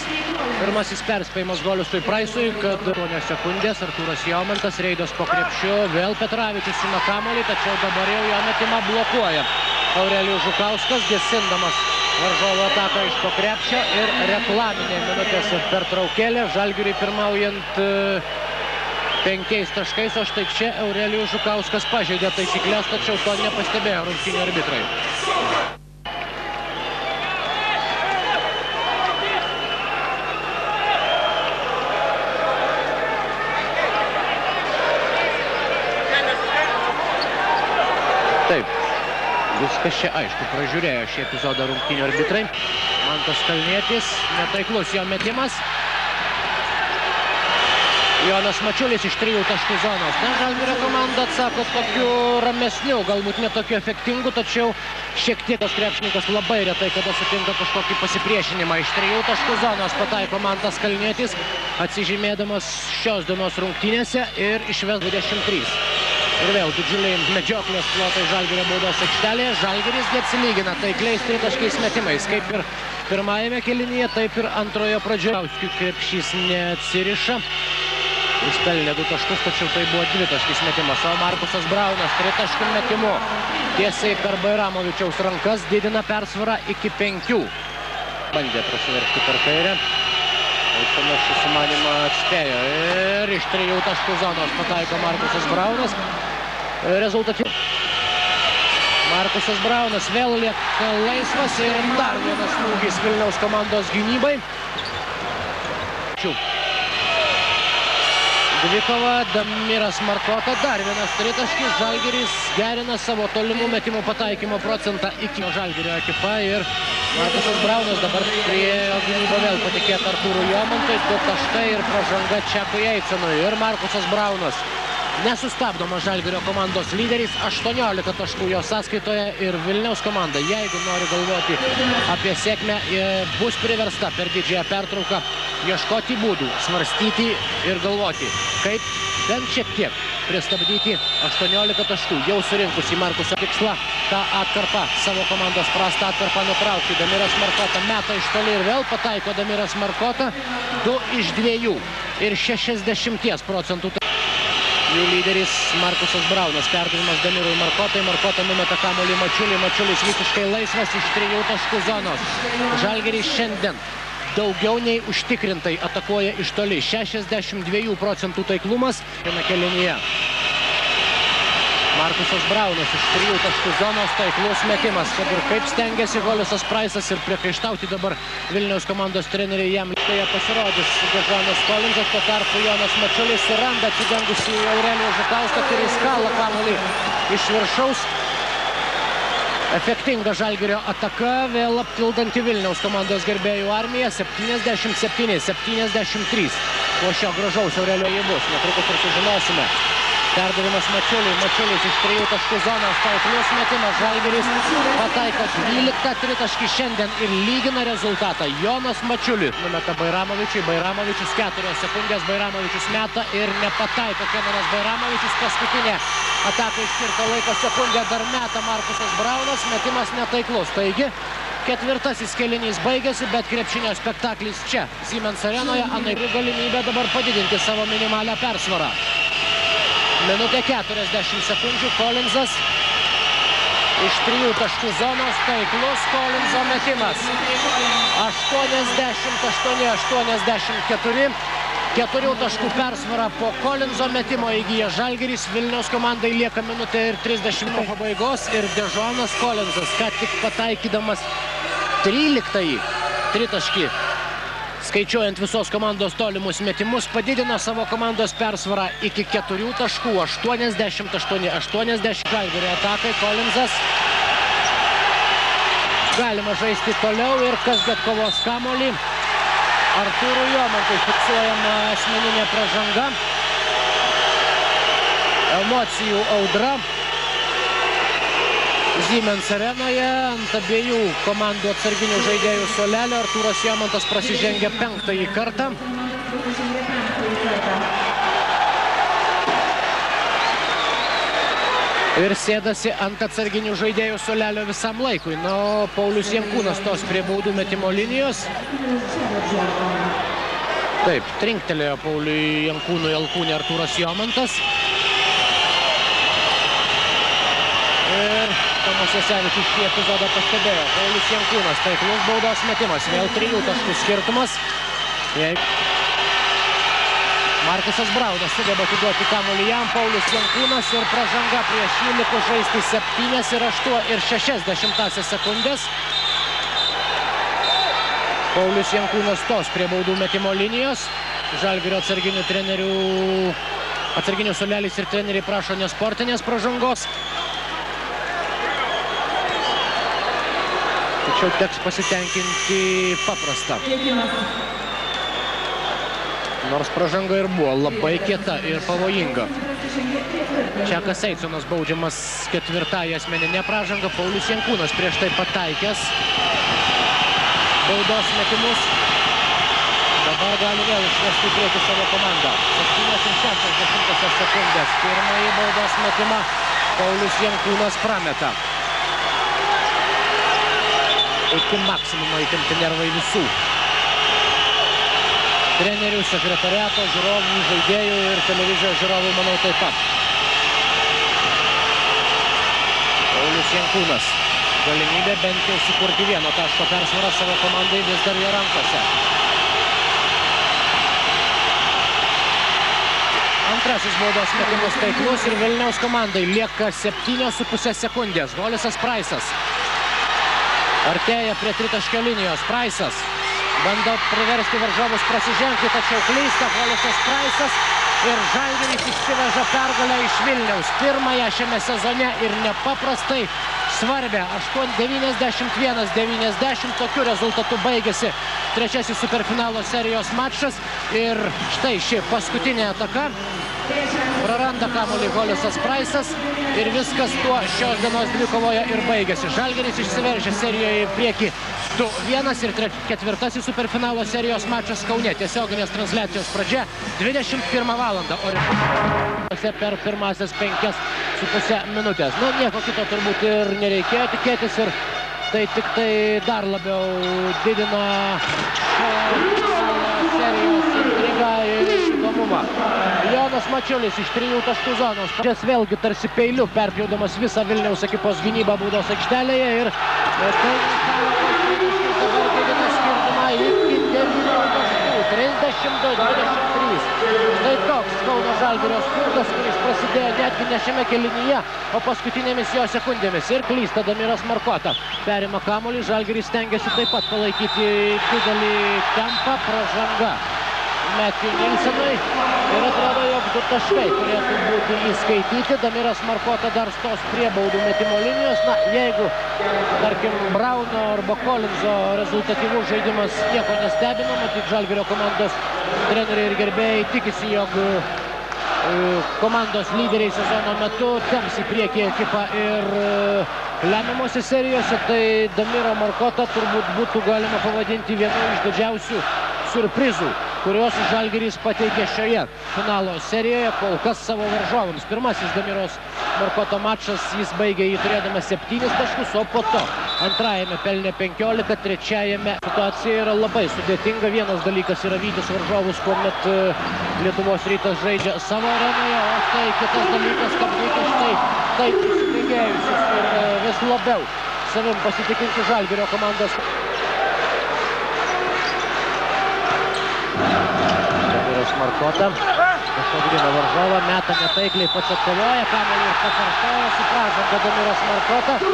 Pirmasis perspėjimas Golistui Praisui, kad 8 sekundės Artūras Jaumantas, Reidas po krepšiu, vėl Petravičius ima kamuolį, tačiau dabar jau jo metimą blokuoja Aurelijus Žukauskas, gesindamas varžovo ataką iš po krepšio ir reklaminė minutės pertraukėlė, Žalgiriui pirmaujant 5 taškais, o štai čia Aurelijus Žukauskas pažeidė taisyklės, tačiau to nepastebėjo rungtynių arbitrai. Viskas čia aišku, pražiūrėjo šį epizodą rungtynių arbitrai. Mantas Kalnietis, netaiklus jo metimas. Jonas Mačiulis iš 3 taškų zonos. Na, Žalgirio komanda atsako tokiu ramesniu, galbūt netokiu efektingu, tačiau šiek tiek tas krepšininkas labai retai, kada sutinka kažkokį pasipriešinimą. Iš 3 taškų zonos pataiko Mantas Kalnietis, atsižymėdamas šios dienos rungtynėse ir išves 23. Ir vėl didžiuliai medžioklės plotai Žalgirio baudos aikštelėje. Žalgiris neatsilygina taikliais 3 taškais metimais. Kaip ir pirmajame kėlinyje, taip ir antrojo pradžioje. Krepšys neatsiriša. Jis pelnė 2 taškus, tačiau tai buvo 2 taškis metimas. O Markusas Braunas 3 taškų metimu tiesiai per Bairamovičiaus rankas didina persvarą iki 5. Bandė prasiveržti per kairę. Panašų sumanimą atspėjo. Ir iš 3 taškų zonos pataiko Markusas Braunas. Rezultatyvus. Markusas Braunas vėl lieka laisvas ir dar vienas smūgis Vilniaus komandos gynybai. Dvikova, Damiras Markota, dar vienas 3 taškis. Žalgiris gerina savo tolimų metimų pataikymo procentą iki Žalgirio ekipa ir Markusas Braunas dabar prie gynybą vėl patikėta Artūrui Jomantui. 2 taškai ir pražanga Čekui Eicenui. Ir Markusas Braunas nesustabdomas Žalgirio komandos lyderis, 18 taškų jo sąskaitoje ir Vilniaus komanda, jeigu nori galvoti apie sėkmę, bus priversta per didžiąją pertrauką ieškoti būdų, svarstyti ir galvoti, kaip bent šiek tiek pristabdyti 18 taškų. Jau surinkusi Markusą tikslą tą atkarpą, savo komandos prastą atkarpą nutraukti. Damiras Markota meta iš toli ir vėl pataiko Damiras Markota 2 iš 2 ir 60%. Jų lyderis Markusas Braunas, perdavimas Damirui Markotai. Markota numeta kamuolį Mačiuliui. Mačiulis visiškai laisvas iš 3 taškų zonos. Žalgiris šiandien daugiau nei užtikrintai atakuoja iš toli. 62% taiklumas šiame kėlinyje. Markusas Braunas iš 3 taškų zonos, taiklus metimas. Kad ir kaip stengiasi Holisas Praisas ir priekaištauti dabar Vilniaus komandos treneriai jam lygtoje pasirodys Dežonas Kolinzas. Tuo tarpu Jonas Mačiulis suranda atsidengusi Aurelijų Žukauską, kuris kala kamuolį iš viršaus. Efektinga Žalgirio ataka, vėl aptildanti Vilniaus komandos gerbėjų armiją. 77-73. Po šio gražaus Aurelijų bus, netrukus ir sužinosime. Perdavimas Mačiuliui. Mačiulis iš 3 taškų zonos, taiklus metimas. Žalgiris pataiko 12 tritaškį šiandien ir lygina rezultatą. Jonas Mačiulis numeta Bairamovičiui. Bairamovičius 4 sekundės. Bairamovičius meta ir nepataiko. Kenanas Bairamovičius paskutinė ataka išskirta laiko sekundę. Dar meta Markusas Braunas. Metimas netaiklus. Taigi, ketvirtasis kėlinys baigėsi, bet krepšinio spektaklis čia, Siemens arenoje. Anaiptol galimybė dabar padidinti savo minimalią persvarą. Minutė 40 sekundžių. Kolinzas iš 3 taškų zonos, taiklus Kolinzo metimas. 88-84. 4 taškų persvarą po Kolinzo metimo įgyja Žalgiris. Vilniaus komandai lieka minutė ir 30 pabaigos. Ir Dežonas Kolinzas, ką tik pataikydamas 13 tritaškį, skaičiuojant visos komandos tolimus metimus, padidino savo komandos persvarą iki 4 taškų. 88-80 Žalgirio atakai. Kolinzas. Galima žaisti toliau ir kasgi atkovos kamuolį. Artūrui Jomantui fiksuojama asmeninė pražanga. Emocijų audra Siemens arenoje. Ant abiejų komandų atsarginių žaidėjų suolelio Artūras Jomantas prasižengia 5. kartą. Ir sėdasi ant atsarginių žaidėjų suolelio visam laikui. Na, o Paulius Jankūnas tos prie baudų metimo linijos. Taip, trinktelėjo Pauliui Jankūnui alkūnė Artūras Jomantas. Ir Tomas Jasevičius šį epizodą pastebėjo. Paulius Jankūnas, taiklus baudos metimas. Vėl 3 taškų skirtumas. Markusas Braunas sugeba atiduoti kamuolį jam. Paulius Jankūnas ir pražanga prieš jį likus žaisti 7,6 sekundės. Paulius Jankūnas tos prie baudų metimo linijos. Žalgirio atsarginių suolelis ir treneriai prašo nesportinės pražangos. Tačiau teks pasitenkinti paprastą. Nors pražanga ir buvo labai kieta ir pavojinga. Čekas Eisonas baudžiamas ketvirtąją asmeninę pražangą. Paulius Jankūnas prieš tai pataikęs baudos metimus. Dabar gali vėl išvesti į priekį savo komandą. 7,60 sekundės. Pirmąjį baudos metimą Paulius Jankūnas prameta. Iki maksimumo įtempti nervai visų. Trenerių, sekretariato, žiūrovų, žaidėjų ir televizijos žiūrovų, manau, taip pat. Paulius Jankūnas. Galimybė bent jau sukurti vieno taško persvarą savo komandai vis dar jo rankose. Antrasis baudos metimus taiklus ir Vilniaus komandai lieka 7,5 sekundės. Holisas Praisas artėja prie tritaškio linijos. Praisas bando priversti varžovus prasižengti, tačiau klysta Holisas Praisas ir Žalgiris išsiveža pergalę iš Vilniaus. Pirmąją šiame sezone ir nepaprastai svarbę. 91-90. Tokiu rezultatu baigėsi trečiasis superfinalo serijos mačas. Ir štai ši paskutinė ataka. Praranda kamuolį Holisas Praisas ir viskas tuo šios dienos dvikovoje ir baigėsi. Žalgiris išsiveržė serijoje į priekį 2-1 ir ketvirtasis superfinalo serijos mačas Kaune. Tiesioginės transliacijos pradžia 21 valandą. Per pirmasias 5,5 minutės. Na, nieko kito turbūt ir nereikėjo tikėtis ir tai tik tai dar labiau didina serijos intrigą ir įdomumą. Jonas Mačiulis iš 3 taškų zonos. Čia vėlgi tarsi peiliu perpjaudamas visą Vilniaus ekipos gynybą baudos aikštelėje ir tai dabar didina skirtumą iki 9 taškų. 32-23. Štai toks Kauno Žalgirio spurtas, kuris prasidėjo netgi ne šiame kėlinyje, o paskutinėmis jo sekundėmis. Ir klysta Damiras Markota. Perima kamuolį, Žalgiris stengiasi taip pat palaikyti didelį tempą. Pražanga Matthew Nilsenui. Ir atrodo, jog 2 taškai turėtų būti įskaityti. Damiras Markota dar stos prie baudų metimo linijos. Na, jeigu, tarkim, Brauno arba Kolinzo rezultatyvus žaidimas nieko nestebino, matyt, Žalgirio komandos treneriai ir gerbėjai tikisi, jog komandos lyderiai sezono metu temps į priekį ekipą ir lemiamose serijose, tai Damiro Markota turbūt būtų galima pavadinti vienu iš didžiausių surprizų, kurios Žalgiris pateikė šioje finalo serijoje kol kas savo varžovams. Pirmasis Damiros Markoto mačas, jis baigė jį turėdamas 7 taškus, o po to antrajame pelnė 15, trečiajame situacija yra labai sudėtinga. Vienas dalykas yra vytis varžovus, kuomet Lietuvos Rytas žaidžia savo arenoje, o štai kitas dalykas, kad reikia štai taip įsibėgėjusius ir vis labiau savim pasitikinti Žalgirio komandos. Markota pašaudino varžovą, meta netaikliai, pats atkovoja kamuolį ir pakartoja su pražanga Damiras Markota. Na,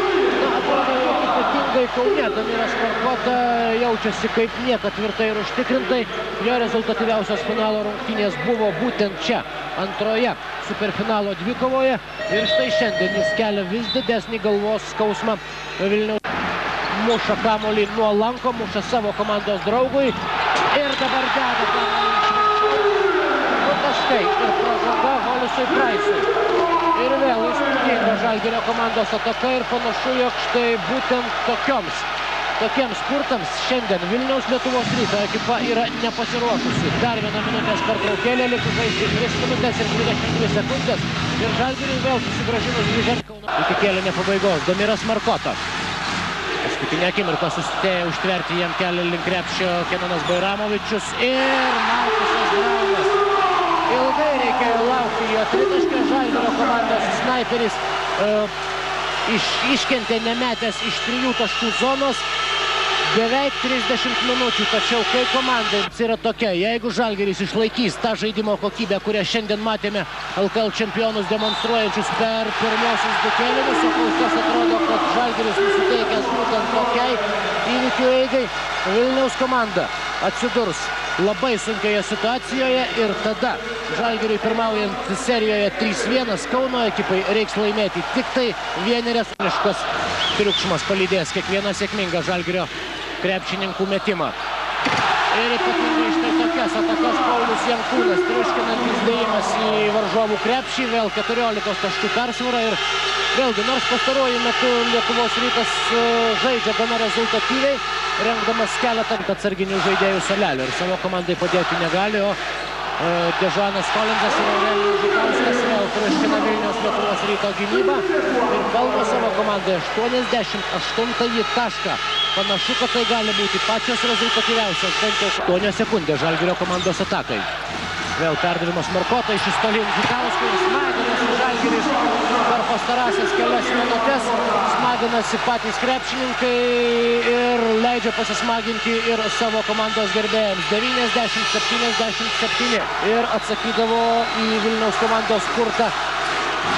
atrodo, jog ypatingai Kaune Damiras Markota jaučiasi kaip niekad tvirtai ir užtikrintai. Jo rezultatyviausios finalo rungtynės buvo būtent čia, antroje superfinalo dvikovoje. Ir štai šiandien jis kelia vis didesnį galvos skausmą Vilniaus. Muša kamuolį nuo lanko, muša savo komandos draugui ir dabar deda kamuolį. Ir pražanga Holisui Praisui. Ir vėl įspūdinga Žalgirio komandos ataka ir panašu, jog štai būtent tokiems spurtams šiandien Vilniaus Lietuvos Ryto ekipa yra nepasiruošusi. Dar viena minutės pertraukėlė, likus žaisti 3 minutės ir 22 sekundės. Ir Žalgiriui vėl susigrąžinus grįžant Kauno. Iki kėlinio pabaigos Damiras Markota. Paskutinę akimirką susitėjo užtverti jam kelią link krepšio Kenanas Bairamovičius ir Markusas Braunas. Ilgai reikėjo laukti jo tritaškio. Žalgirio komandos snaiperis iškentė nemetęs iš 3 taškų zonos beveik 30 minučių. Tačiau kai komandai yra tokia, jeigu Žalgiris išlaikys tą žaidimo kokybę, kurią šiandien matėme LKL čempionus demonstruojančius per pirmosius 2 kėlinius, o kol kas atrodo, kad Žalgiris nusiteikęs būtent tokiai įvykių eigai, Vilniaus komanda atsidurs labai sunkioje situacijoje ir tada Žalgiriui pirmaujant serijoje 3-1. Kauno ekipai reiks laimėti tik tai vienerias. Triukšmas palydės kiekvieną sėkmingą Žalgirio krepšininkų metimą. Ir ypatingai štai tokias atakas Paulius Jankūnas, triuškinantis dėjimas į varžovų krepšį, vėl 14 taškų persvara. Ir vėlgi, nors pastaruoju metu Lietuvos Rytas žaidžia gana rezultatyviai, rengdamas keletą atsarginių žaidėjų salelį ir savo komandai padėti negali, o Dežuanas Kolinzas ir Aurelijus Žukauskas vėl triuškina Vilniaus Lietuvos Ryto gynybą ir pelno savo komandai 88-ąjį tašką. Panašu, kad tai gali būti pačios rezultatyviausios, bent jau 8 sekundės Žalgirio komandos atakai. Vėl perdavimas Markota iš toli Žukauskui ir smaginasi Žalgiris per pastarąsias kelias minutės. Smaginasi patys krepšininkai ir leidžia pasismaginti ir savo komandos gerbėjams. 90-77 ir atsakydavo į Vilniaus komandos kurtą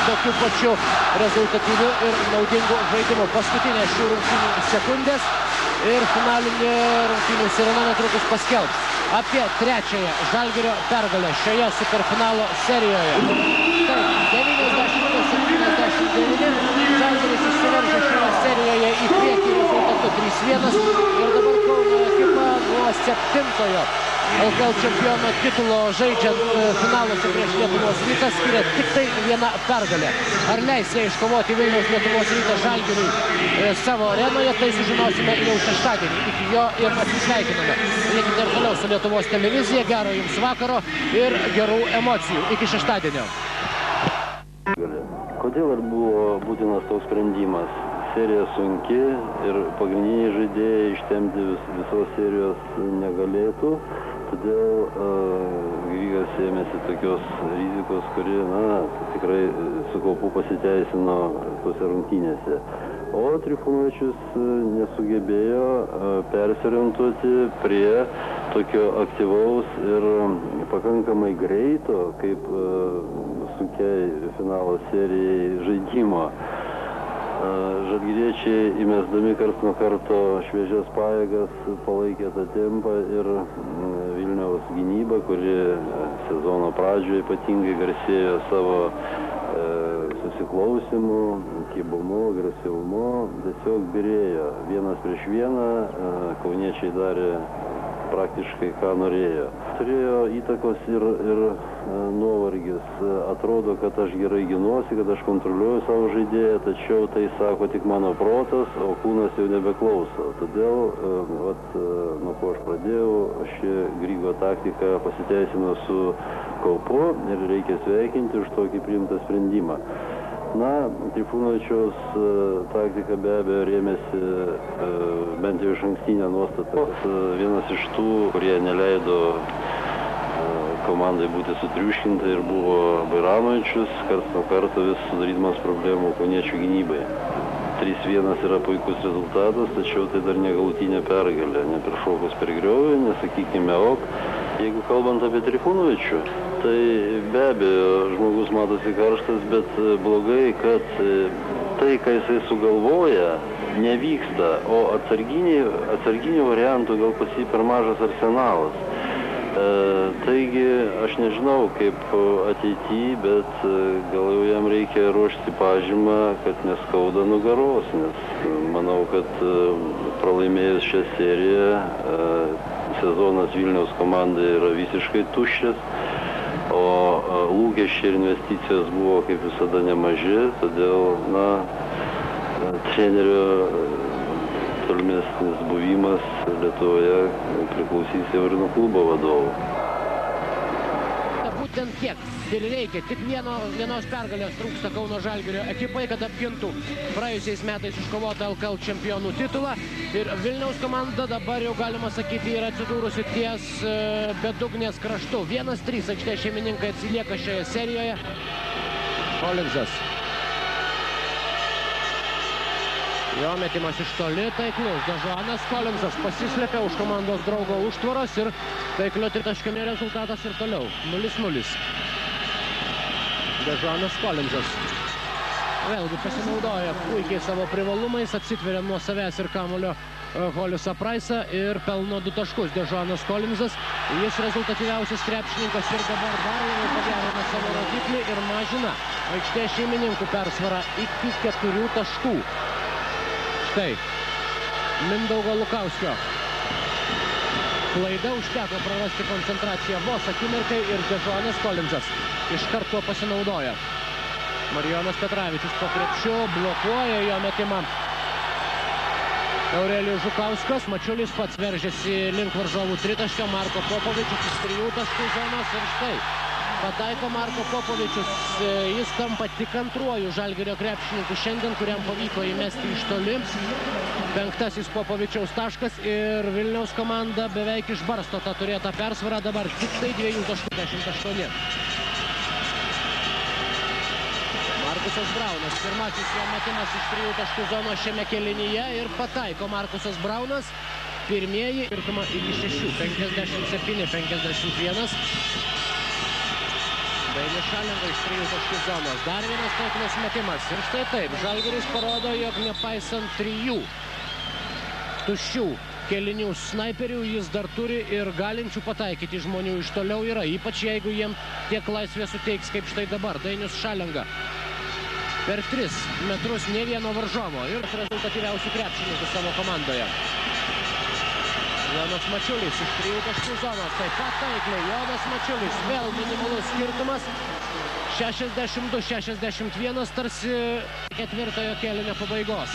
tokiu pačiu rezultatyviu ir naudingu žaidimu. Paskutinė šių rungtynių sekundės ir finalinė rungtynių sirena netrukus paskelbs apie trečiąją Žalgirio pergalę šioje superfinalo serijoje. Taip, 90-79 Žalgiris išsiveržė šioje serijoje į priekį rezultatu 3-1 ir dabar Kauno ekipa nuo 7-ojo LKL čempiono titulo žaidžiant finaluose prieš Lietuvos Rytą skiria tik tai viena pergalė. Ar leis jie iškovoti Vilniaus Lietuvos Rytą Žalgiriui savo arenoje, tai sužinosime jau šeštadienį. Iki jo ir atsisveikiname. Likite ir toliau su Lietuvos televizija. Gero jums vakaro ir gerų emocijų. Iki šeštadienio. Kodėl ir buvo būtinas toks sprendimas? Serija sunki ir pagrindiniai žaidėjai ištempti visos serijos negalėtų. Todėl Grigas ėmėsi tokios rizikos, kuri, tikrai su kaupu pasiteisino tose rungtynėse. O Trifunovičius nesugebėjo persiorientuoti prie tokio aktyvaus ir pakankamai greito, kaip sunkiai finalo serijai žaidimo. Žalgiriečiai įmesdami karts nuo karto šviežias pajėgas palaikė tą tempą ir Vilniaus gynybą, kuri sezono pradžioje ypatingai garsėjo savo susiklausimu, kibumu, agresyvumu, tiesiog byrėjo. Vienas prieš vieną, kauniečiai darė praktiškai ką norėjo. Turėjo įtakos ir nuovargis. Atrodo, kad aš gerai ginuosi, kad aš kontroliuoju savo žaidėją, tačiau tai sako tik mano protas, o kūnas jau nebeklauso. Todėl, nuo ko aš pradėjau, ši Grigo taktika pasiteisino su kaupu ir reikia sveikinti už tokį priimtą sprendimą. Trifunovičiaus taktika be abejo rėmėsi bent jau iš ankstinę nuostatą. Vienas iš tų, kurie neleido komandai būti sutriuškinta ir buvo Bairanovičius, karts nuo karto vis sudarydamas problemų kauniečių gynybai. 3-1 yra puikus rezultatas, tačiau tai dar ne galutinė pergalė, neperšokus per griovį, nesakykime ok. Jeigu kalbant apie Trifunovičių, tai be abejo žmogus matosi karštas, bet blogai, kad tai, ką jisai sugalvoja, nevyksta, o atsarginių variantų gal pas jį per mažas arsenalas. Taigi aš nežinau kaip ateityje, bet gal jau jam reikia ruošti pažymą, kad neskauda nugaros, nes manau, kad pralaimėjus šią seriją sezonas Vilniaus komandai yra visiškai tuščias, o lūkesčiai ir investicijos buvo kaip visada nemaži, todėl trenerio tolimesnis buvimas Lietuvoje priklausys jau ir nuo klubo vadovų. Būtent tiek ir reikia, tik vienos pergalės trūksta Kauno Žalgirio ekipai, kad apgintų praėjusiais metais iškovotą LKL čempionų titulą. Ir Vilniaus komanda dabar jau galima sakyti yra atsidūrusi ties bedugnės kraštu. 1-3 aikštės šeimininkai atsilieka šioje serijoje. Kolinzas. Jo metimas iš toli, taiklus. Dežuanas Kolinzas pasislėpė už komandos draugo užtvaros ir taiklio tritaškinio rezultatas ir toliau. 0-0. Dežuanas Kolinzas. Vėlgi pasinaudoja puikiai savo privalumais, atsitveria nuo savęs ir kamuolio Holiusą Praisą ir pelno 2 taškus. Dežonas Kolimzas, jis rezultatyviausias krepšininkas ir dabar dar labiau pagerina savo rodiklį ir mažina aikštės šeimininkų persvarą iki 4 taškų. Štai, Mindaugo Lukauskio klaida, užteko prarasti koncentraciją vos akimirkai ir Dežonas Kolimzas iš karto pasinaudoja. Marijonas Petravičius po krepšiu blokuoja jo metimą. Aurelijus Žukauskas, Mačiulis pats veržėsi link varžovų tritaškio, Marko Popovičius iš 3 taškų zonos ir štai pataiko Marko Popovičius. Jis tampa tik antruoju Žalgirio krepšininku šiandien, kuriam pavyko įmesti iš toli. 5. Popovičiaus taškas ir Vilniaus komanda beveik išbarsto tą turėtą persvarą, dabar tik tai 2.18. Markusas Braunas, pirmasis jo metimas iš 3 taškų zonos šiame kėlinyje ir pataiko Markusas Braunas. Pirmieji skirtumą iki 6, 57-51. Dainius Šalenga iš 3 taškų zonos. Dar vienas taiklus metimas. Ir štai taip, Žalgiris parodo, jog nepaisant 3 tuščių kėlinių snaiperių, jis dar turi ir galinčių pataikyti žmonių iš toliau yra, ypač jeigu jiem tiek laisvės suteiks kaip štai dabar. Dainius Šalenga per 3 metrus ne vieno varžovo ir rezultatyviausių krepšininkų savo komandoje. Jonas Mačiulis iš 3 taškų zonos, taip pat taikliai Jonas Mačiulis, vėl minimalus skirtumas, 62-61, tarsi 4 kėlinio pabaigos.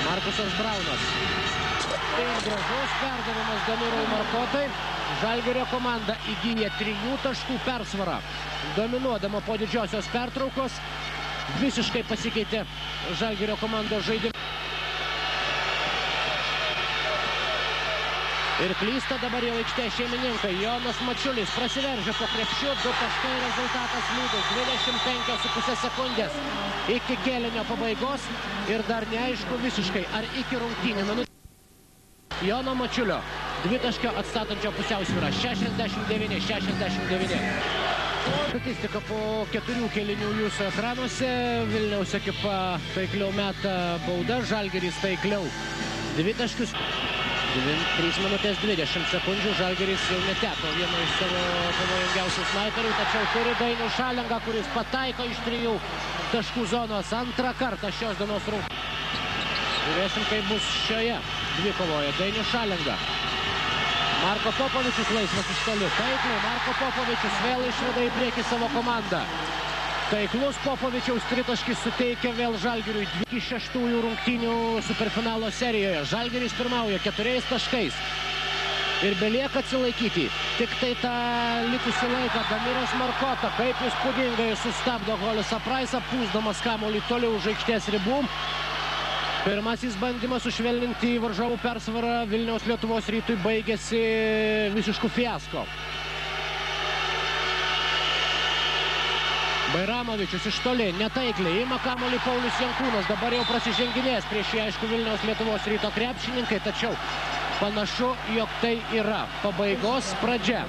Markusas Braunas ir gražus perdavimas Damirui Markotai. Žalgirio komanda įgyja 3 taškų persvarą. Dominuodama po didžiosios pertraukos, visiškai pasikeitė Žalgirio komandos žaidimas. Ir klysta dabar jau aikštės šeimininkai. Jonas Mačiulis prasiveržia po krepšiu, 2 taškai rezultatas lygus, 25,5 sekundės iki kėlinio pabaigos ir dar neaišku visiškai, ar iki rungtynių minutės. Jono Mačiulio 2 taškio atstatančio pusiausvyrą, 69-69. Statistika po 4 kėlinių jūsų ekranuose. Vilniaus ekipa taikliau meta baudas, Žalgiris taikliau 2 taškius. 3 minutės 20 sekundžių, Žalgiris jau neteko vieno iš savo pavojingiausių snaiperių, tačiau turi Dainių Šalengą, kuris pataiko iš 3 taškų zonos antrą kartą šios dienos rungtynėse. Žiūrėsim, kaip bus šioje dvikovoje. Dainius Šalenga. Marko Popovičius laisvas iš toli. Taikliai Marko Popovičius vėl išveda į priekį savo komandą. Taiklus Popovičiaus tritaškis suteikia vėl Žalgiriui 26 rungtynių superfinalo serijoje. Žalgiris pirmauja 4 taškais. Ir belieka atsilaikyti. Tik tai tą likusį laiką Damiras Markota, kaip įspūdingai sustabdo Holiusą Praisą, pūsdamas kamuolį toli už aikštės ribų. Pirmasis bandymas sušvelninti varžovų persvarą Vilniaus Lietuvos Rytui baigėsi visišku fiasko. Bairamovičius iš toli, netaikliai, ima kamuolį Paulius Jankūnas, dabar jau prasiženginės prieš jį, aišku, Vilniaus Lietuvos Ryto krepšininkai, tačiau panašu, jog tai yra pabaigos pradžia.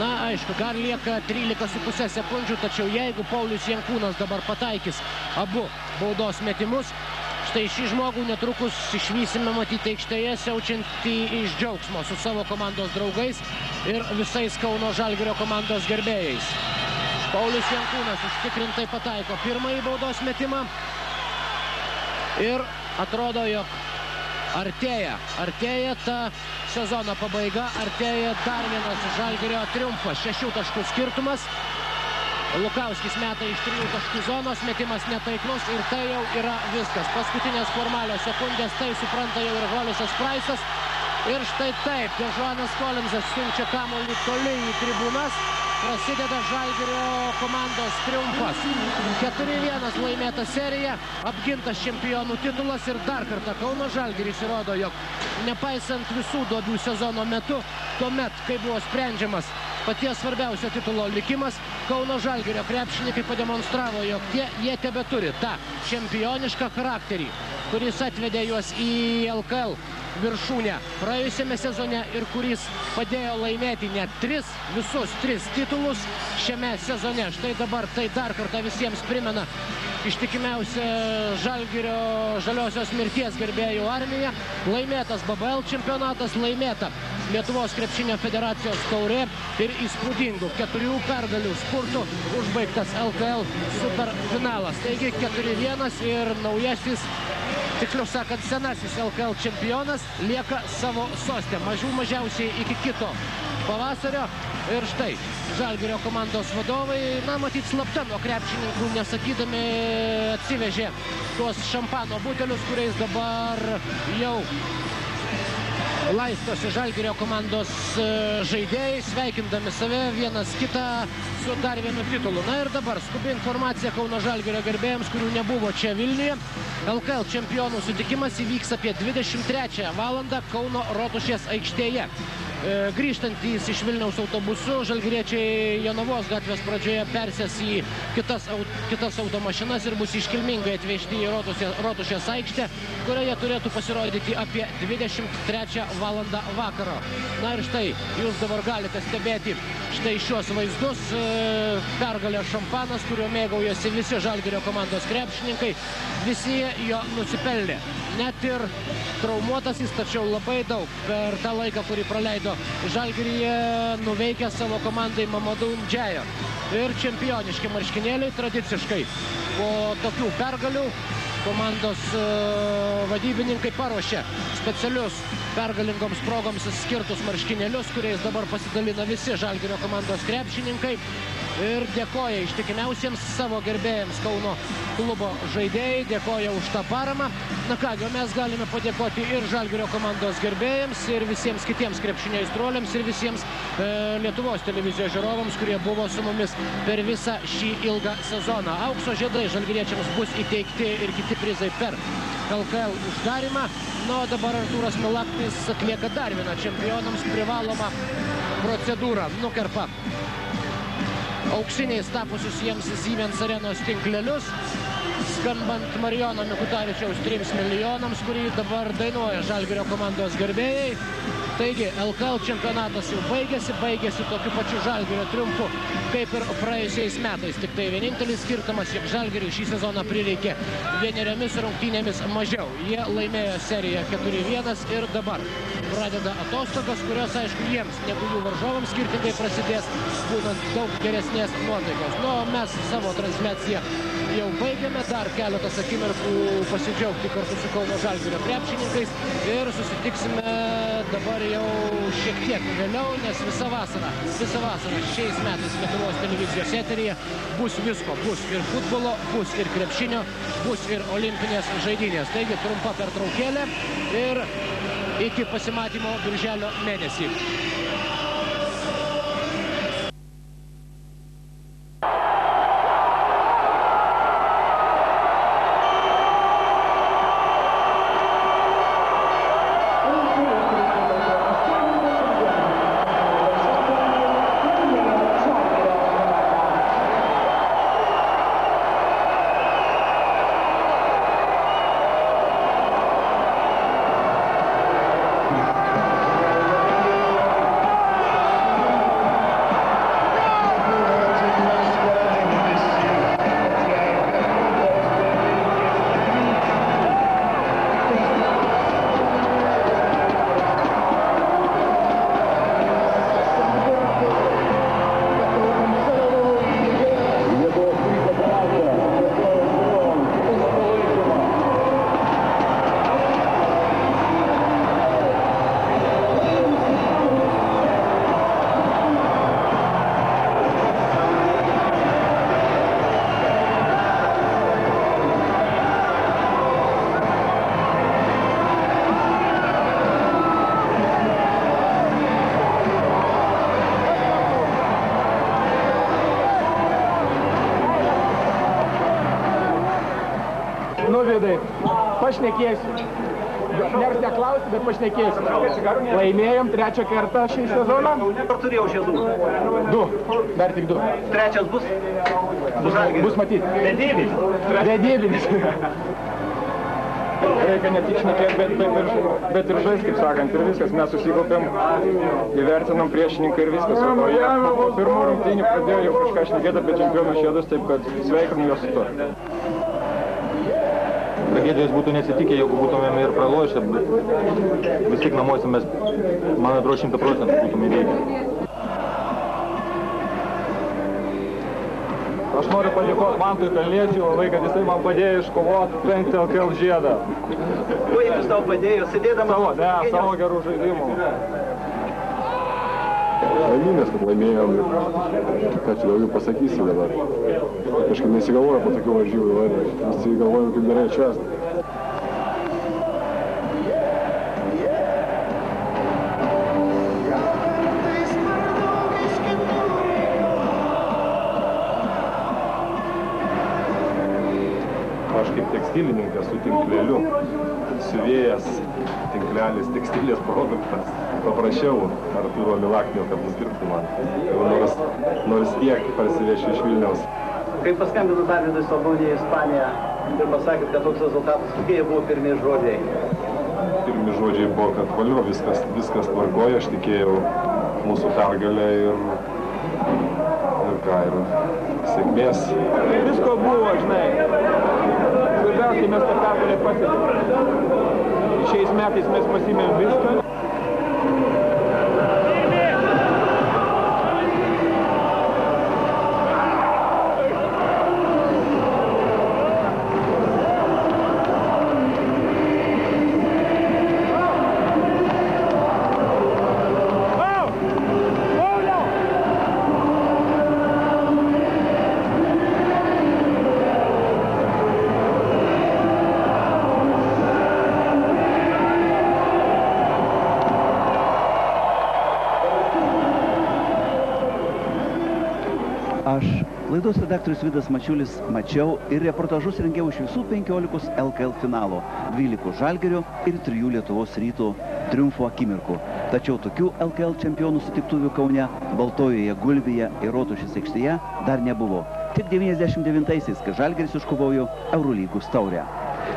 Na, aišku, dar lieka 13,5 sekundžių, tačiau jeigu Paulius Jankūnas dabar pataikys abu baudos metimus, štai šį žmogų netrukus išvysime matyti aikštėje, siaučiantį iš džiaugsmo su savo komandos draugais ir visais Kauno Žalgirio komandos gerbėjais. Paulius Jankūnas užtikrintai pataiko pirmąjį baudos metimą ir atrodo, jog artėja ta sezono pabaiga, artėja dar vienas Žalgirio triumfas, 6 taškų skirtumas. Lukauskis meta iš 3 taškų zonos, metimas netaiklus ir tai jau yra viskas. Paskutinės formalios sekundės, tai supranta jau ir Holiusas Praisas. Ir štai taip, Dežonas Kolimzas siunčia kamuolį toli į tribūnas. Prasideda Žalgirio komandos triumfas. 4-1 laimėta serija, apgintas čempionų titulas ir dar kartą Kauno Žalgiris įrodo, jog nepaisant visų duobių sezono metu, tuomet, kai buvo sprendžiamas paties svarbiausio titulo likimas, Kauno Žalgirio krepšininkai pademonstravo, jog jie tebeturi tą čempionišką charakterį, kuris atvedė juos į LKL viršūnę praėjusiame sezone ir kuris padėjo laimėti net visus tris titulus šiame sezone. Štai dabar tai dar kartą visiems primena ištikimiausia Žalgirio žaliosios mirties gerbėjų armija. Laimėtas BBL čempionatas, laimėta Lietuvos krepšinio federacijos taurė ir įspūdingų 4 pergalių spurtų užbaigtas LKL superfinalas. Taigi 4-1 ir naujasis, tiksliau sakant, senasis LKL čempionas lieka savo soste. Mažiausiai iki kito pavasario. Ir štai Žalgirio komandos vadovai, na, matyt, slapta nuo krepšininkų nesakydami atsivežė tuos šampano butelius, kuriais dabar jau laistosi Žalgirio komandos žaidėjai, sveikindami save vienas kitą su dar vienu titulu. Na ir dabar skubi informacija Kauno Žalgirio gerbėjams, kurių nebuvo čia Vilniuje. LKL čempionų sutikimas įvyks apie 23 valandą Kauno Rotušės aikštėje. Grįžtantys iš Vilniaus autobusu, žalgiriečiai Jonavos gatvės pradžioje persės į kitas automašinas ir bus iškilmingai atvežti į Rotušės aikštę, kurioje turėtų pasirodyti apie 23 valandą vakaro. Na ir štai, jūs dabar galite stebėti štai šios vaizdus. Pergalė šampanas, kurio mėgaujasi visi Žalgirio komandos krepšininkai. Visi jo nusipelnė. Net ir traumuotasis, tačiau labai daug per tą laiką, kurį praleido Žalgiryje, nuveikė savo komandai Mamadou Ndžiajo. Ir čempioniški marškinėliai tradiciškai po tokių pergalių komandos vadybininkai paruošė specialius pergalingoms progoms skirtus marškinėlius, kuriais dabar pasidalina visi Žalgirio komandos krepšininkai. Ir dėkoja ištikimiausiems savo gerbėjams Kauno klubo žaidėjai, dėkoja už tą paramą. Na kągi, mes galime padėkoti ir Žalgirio komandos gerbėjams, ir visiems kitiems krepšinio aistruoliams, ir visiems Lietuvos televizijos žiūrovams, kurie buvo su mumis per visą šį ilgą sezoną. Aukso žiedai žalgiriečiams bus įteikti ir kiti prizai per LKL uždarimą. Na, o dabar Artūras Milaknis atlieka dar vieną čempionams privalomą procedūrą. Nukerpa auksiniais tapusius jiems Siemens arenos tinklelius, skambant Marijono Mikutavičiaus 3 milijonams, kurį dabar dainuoja Žalgirio komandos gerbėjai. Taigi, LKL čempionatas jau baigėsi tokiu pačiu Žalgirio triumfu, kaip ir praėjusiais metais. Tik tai vienintelis skirtumas, jog Žalgiriui šį sezoną prireikė 1 rungtynėmis mažiau. Jie laimėjo seriją 4-1 ir dabar pradeda atostogas, kurios, aišku, jiems, negu jų varžovams skirtingai prasidės, būnant daug geresnės nuotaikos. Nu, mes savo transliaciją jau baigėme, dar keletas akimirkų pasidžiaugti kartu su Kauno Žalgirio krepšininkais ir susitiksime dabar jau šiek tiek vėliau, nes visą vasarą šiais metais Lietuvos televizijos eteryje bus visko. Bus ir futbolo, bus ir krepšinio, bus ir olimpinės žaidynės. Taigi trumpa pertraukėlė ir iki pasimatymo birželio mėnesį. Vidai, pašnekėsiu. Nors neklausiu, bet pašnekėsiu. Laimėjom 3 kartą šį sezoną. Ar turėjau žiedų? 2, dar tik 2. 3 bus? Bus matyti. Vedybinis. Vedybinis. reikia ne tik šnekėti, bet ir žaisti, kaip sakant, ir viskas. Mes susikopėm, įvertinom priešininką ir viskas. O jie po pirmų rungtynių pradėjo jau kažką šnekėti apie čempionų šėdus, taip kad sveikinu juos su to. Tragedijos būtų nesitikę, jeigu būtumėm ir pralošę, bet vis tik namuose mes, man atrodo, 100% būtume įveikę. Aš noriu padėkoti Mantui Kalniečiui labai, kad jisai man padėjo iškovoti 5 LKL žiedą. Kuo jis tau padėjo, sėdėdamas? Savo gerų žaidimų. Laimingas, kad laimėjom ir ką čia daugiau pasakysi dabar. Kažkaip nesigalvoju po tokių varžybų dabar, visi galvojam, kaip gerai atšvęsti. Aš kaip tekstilininkas su tinkleliu, siuvėjas, tinklelis, tekstilės produktas. Paprašiau Artūro Milaknio, kad nupirktų man. Nors tiek parsivešiu iš Vilniaus. Kaip paskambino Davidui Sabonį į Ispaniją ir pasakėt, kad toks rezultatas, kokie jie buvo pirmieji žodžiai? Pirmi žodžiai buvo, kad valio, viskas tvarkoja, aš tikėjau mūsų pergalę ir sėkmės. Visko buvo, žinai. Svarbiausiai mes tą pergalę pasiekėme. Šiais metais mes pasiėmėm viską. Aš, laidos redaktorius Vidas Mačiulis, mačiau ir reportažus rengiau iš visų 15 LKL finalo, 12 Žalgirio ir 3 Lietuvos Ryto triumfo akimirkų. Tačiau tokių LKL čempionų sutiktuvių Kaune, Baltojoje Gulbėje ir Rotušės aikštėje dar nebuvo. Tik 99-aisiais, kai Žalgiris iškovojo Eurolygos taurę.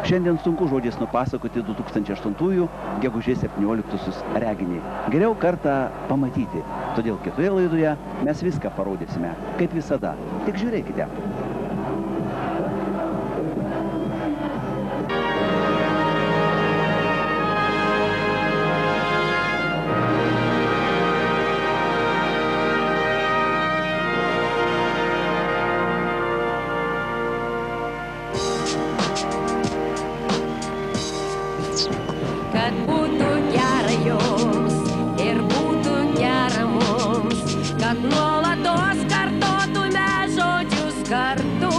Šiandien sunku žodžiais nupasakoti 2008-ųjų gegužės 17-osius reginį. Geriau kartą pamatyti. Todėl kitoje laidoje mes viską parodysime, kaip visada. Tik žiūrėkite. Kad būtų gera jums ir būtų gera mums, kad nuolatos kartotume žodžius kartu,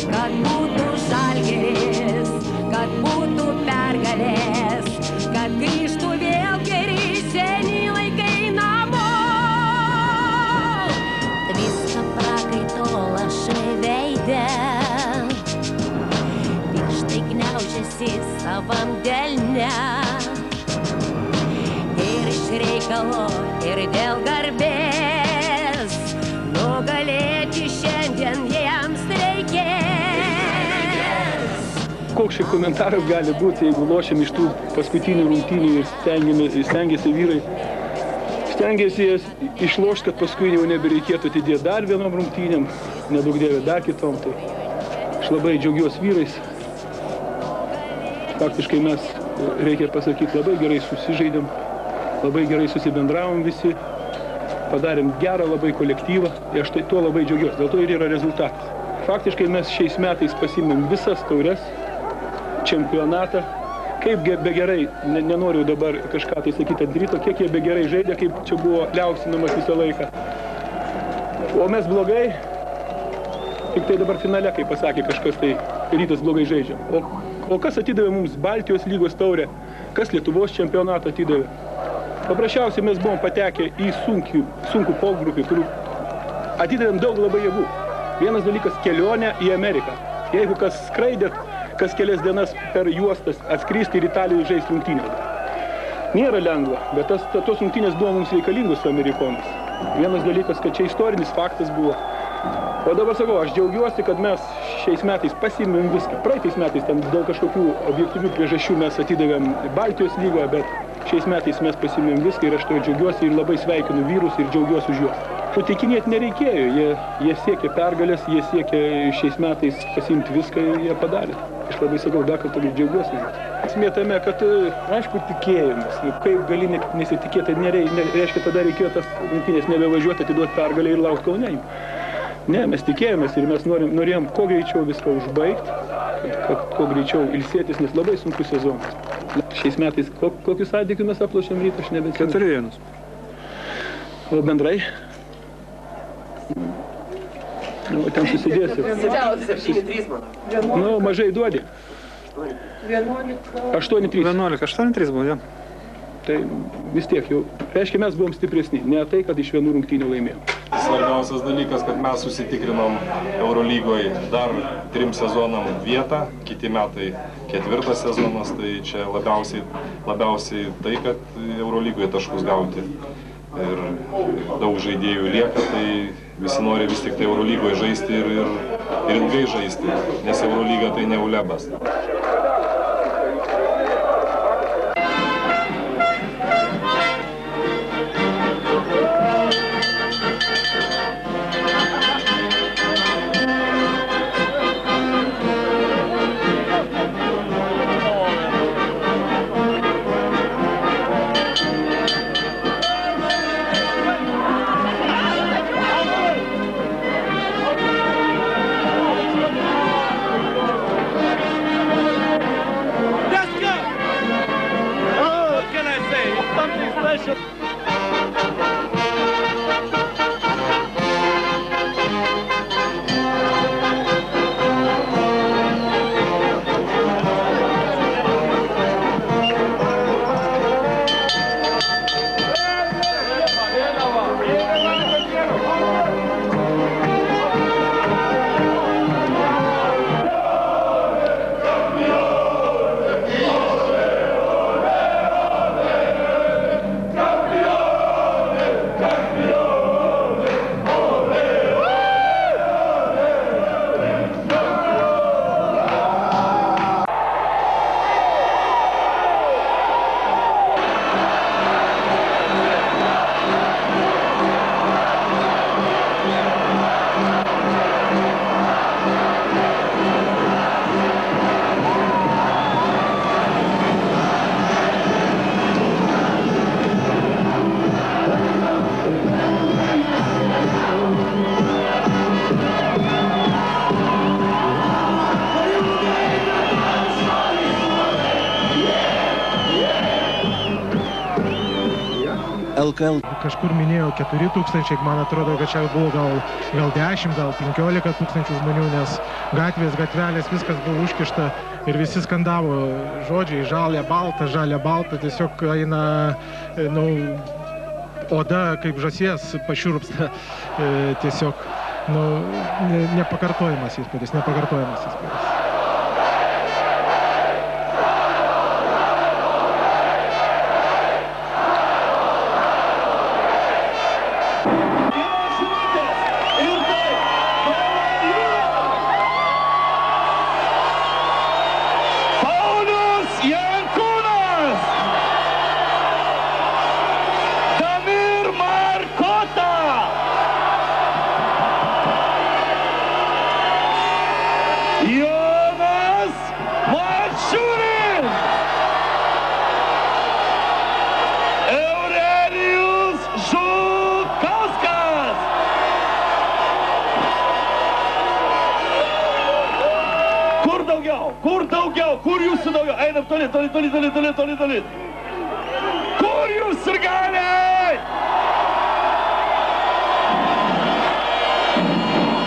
kad būtų Žalgiris, kad būtų pergalės, kad grįžtų vėl geri seni laikai namo. Viską prakaito lašai veide, pirštai gniaužiasi savam delne. Ir iš reikalo, ir dėl garbės, nugalėti šiandien jiems reikės. Koks šiai komentaras gali būti, jeigu lošiam iš tų paskutinių rungtynių ir stengiasi vyrai. Stengiasi jas išlošti, kad paskui jau nebereikėtų atidėti dar vienom rungtynėm, nedaug dievė dar kitom. Tai aš labai džiaugiuosi vyrais. Faktiškai mes, reikia pasakyti, labai gerai susižaidėm, labai gerai susibendravom visi, padarėm gerą labai kolektyvą ir aš tuo labai džiaugiuosi, dėl to ir yra rezultatas. Faktiškai mes šiais metais pasiėmėm visas taures, čempionatą, kaip be gerai, nenoriu dabar kažką tai sakyti ant ryto, kiek jie be gerai žaidė, kaip čia buvo liausinamas visą laiką. O mes blogai, tik tai dabar finale, kaip pasakė kažkas, tai Rytas blogai žaidžia. O kas atidavė mums Baltijos lygos taurę, kas Lietuvos čempionatą atidavė? Paprasčiausiai mes buvom patekę į sunkų pogrupį, kur atidavėm daug labai jėgų. Vienas dalykas – kelionė į Ameriką. Jeigu kas skraidėt, kas kelias dienas per juostas atskristi ir Italijoje žaisti rungtynės. Nėra lengva, bet tos rungtynės buvo mums reikalingos su amerikonais. Vienas dalykas, kad čia istorinis faktas buvo. O dabar sakau, aš džiaugiuosi, kad mes šiais metais pasiimėm viską. Praeitais metais ten dėl kažkokių objektyvių priežasčių mes atidavėm Baltijos lygą, bet šiais metais mes pasiimėm viską ir aš to džiaugiuosi ir labai sveikinu vyrus ir džiaugiuosi už juos. Nutikinėti nereikėjo, jie siekė pergalės, jie siekė šiais metais pasiimti viską ir jie padarė. Aš labai sakau, dar kartą džiaugiuosi už juos. Esmė tame, kad, aišku, tikėjimas. Kaip gali nesitikėti, reiškia, tada reikėjo tas rungtynės nebevažiuoti, atiduoti pergalę ir laukti Kaune. Ne, mes tikėjomės ir mes norėjom kuo greičiau viską užbaigti, kad kuo greičiau ilsėtis, nes labai sunkus sezonas. Šiais metais kokius santykius mes aplošėm Rytą, aš nebeatsimenu. 4-1. O bendrai? O ten susidėsi. 7-3, manau. Nu, mažai duodi. 8-3. 8-3 buvo, ja. Tai vis tiek jau, reiškia, mes buvom stipresni, ne tai, kad iš vienų rungtynių laimėjom. Svarbiausias dalykas, kad mes susitikrinom Eurolygoje dar 3 sezonam vietą, kiti metai 4 sezonas, tai čia labiausiai tai, kad Eurolygoje taškus gauti. Ir daug žaidėjų lieka, tai visi nori vis tik tai Eurolygoje žaisti ir ilgai žaisti, nes Eurolyga tai ne ulebas. LKL. Kažkur minėjau 4 tūkstančiai, man atrodo, kad čia buvo gal 10, gal 15 tūkstančių žmonių, nes gatvelės, viskas buvo užkišta ir visi skandavo žodžiai žalia, balta, tiesiog eina, oda kaip žąsies pašiurpsta, tiesiog, nepakartojamas įspūdis. Kur jūsų daugiau? Einam toli. Kur jūs sirgaliai?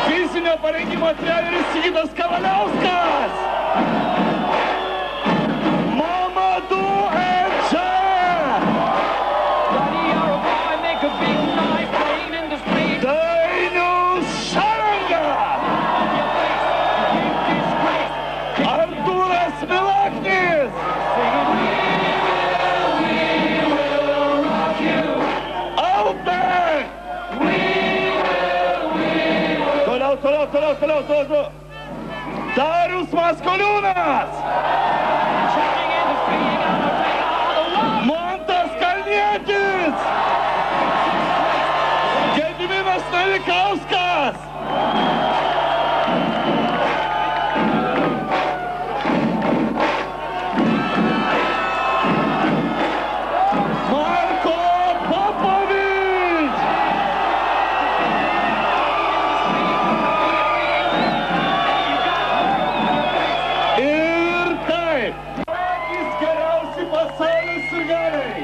Fizinio parengimo treneris Sigitas Kavaliauskas. Mamadou Edža. Dainius Šaranga. Artūras Milaknis. Alberg. Toliau. Darius Maskoliūnas. Mantas Kalnietis. Gediminas Navikauskas. Marko Popovič. Ir taip. Patys geriausi pasaulio sirgaliai.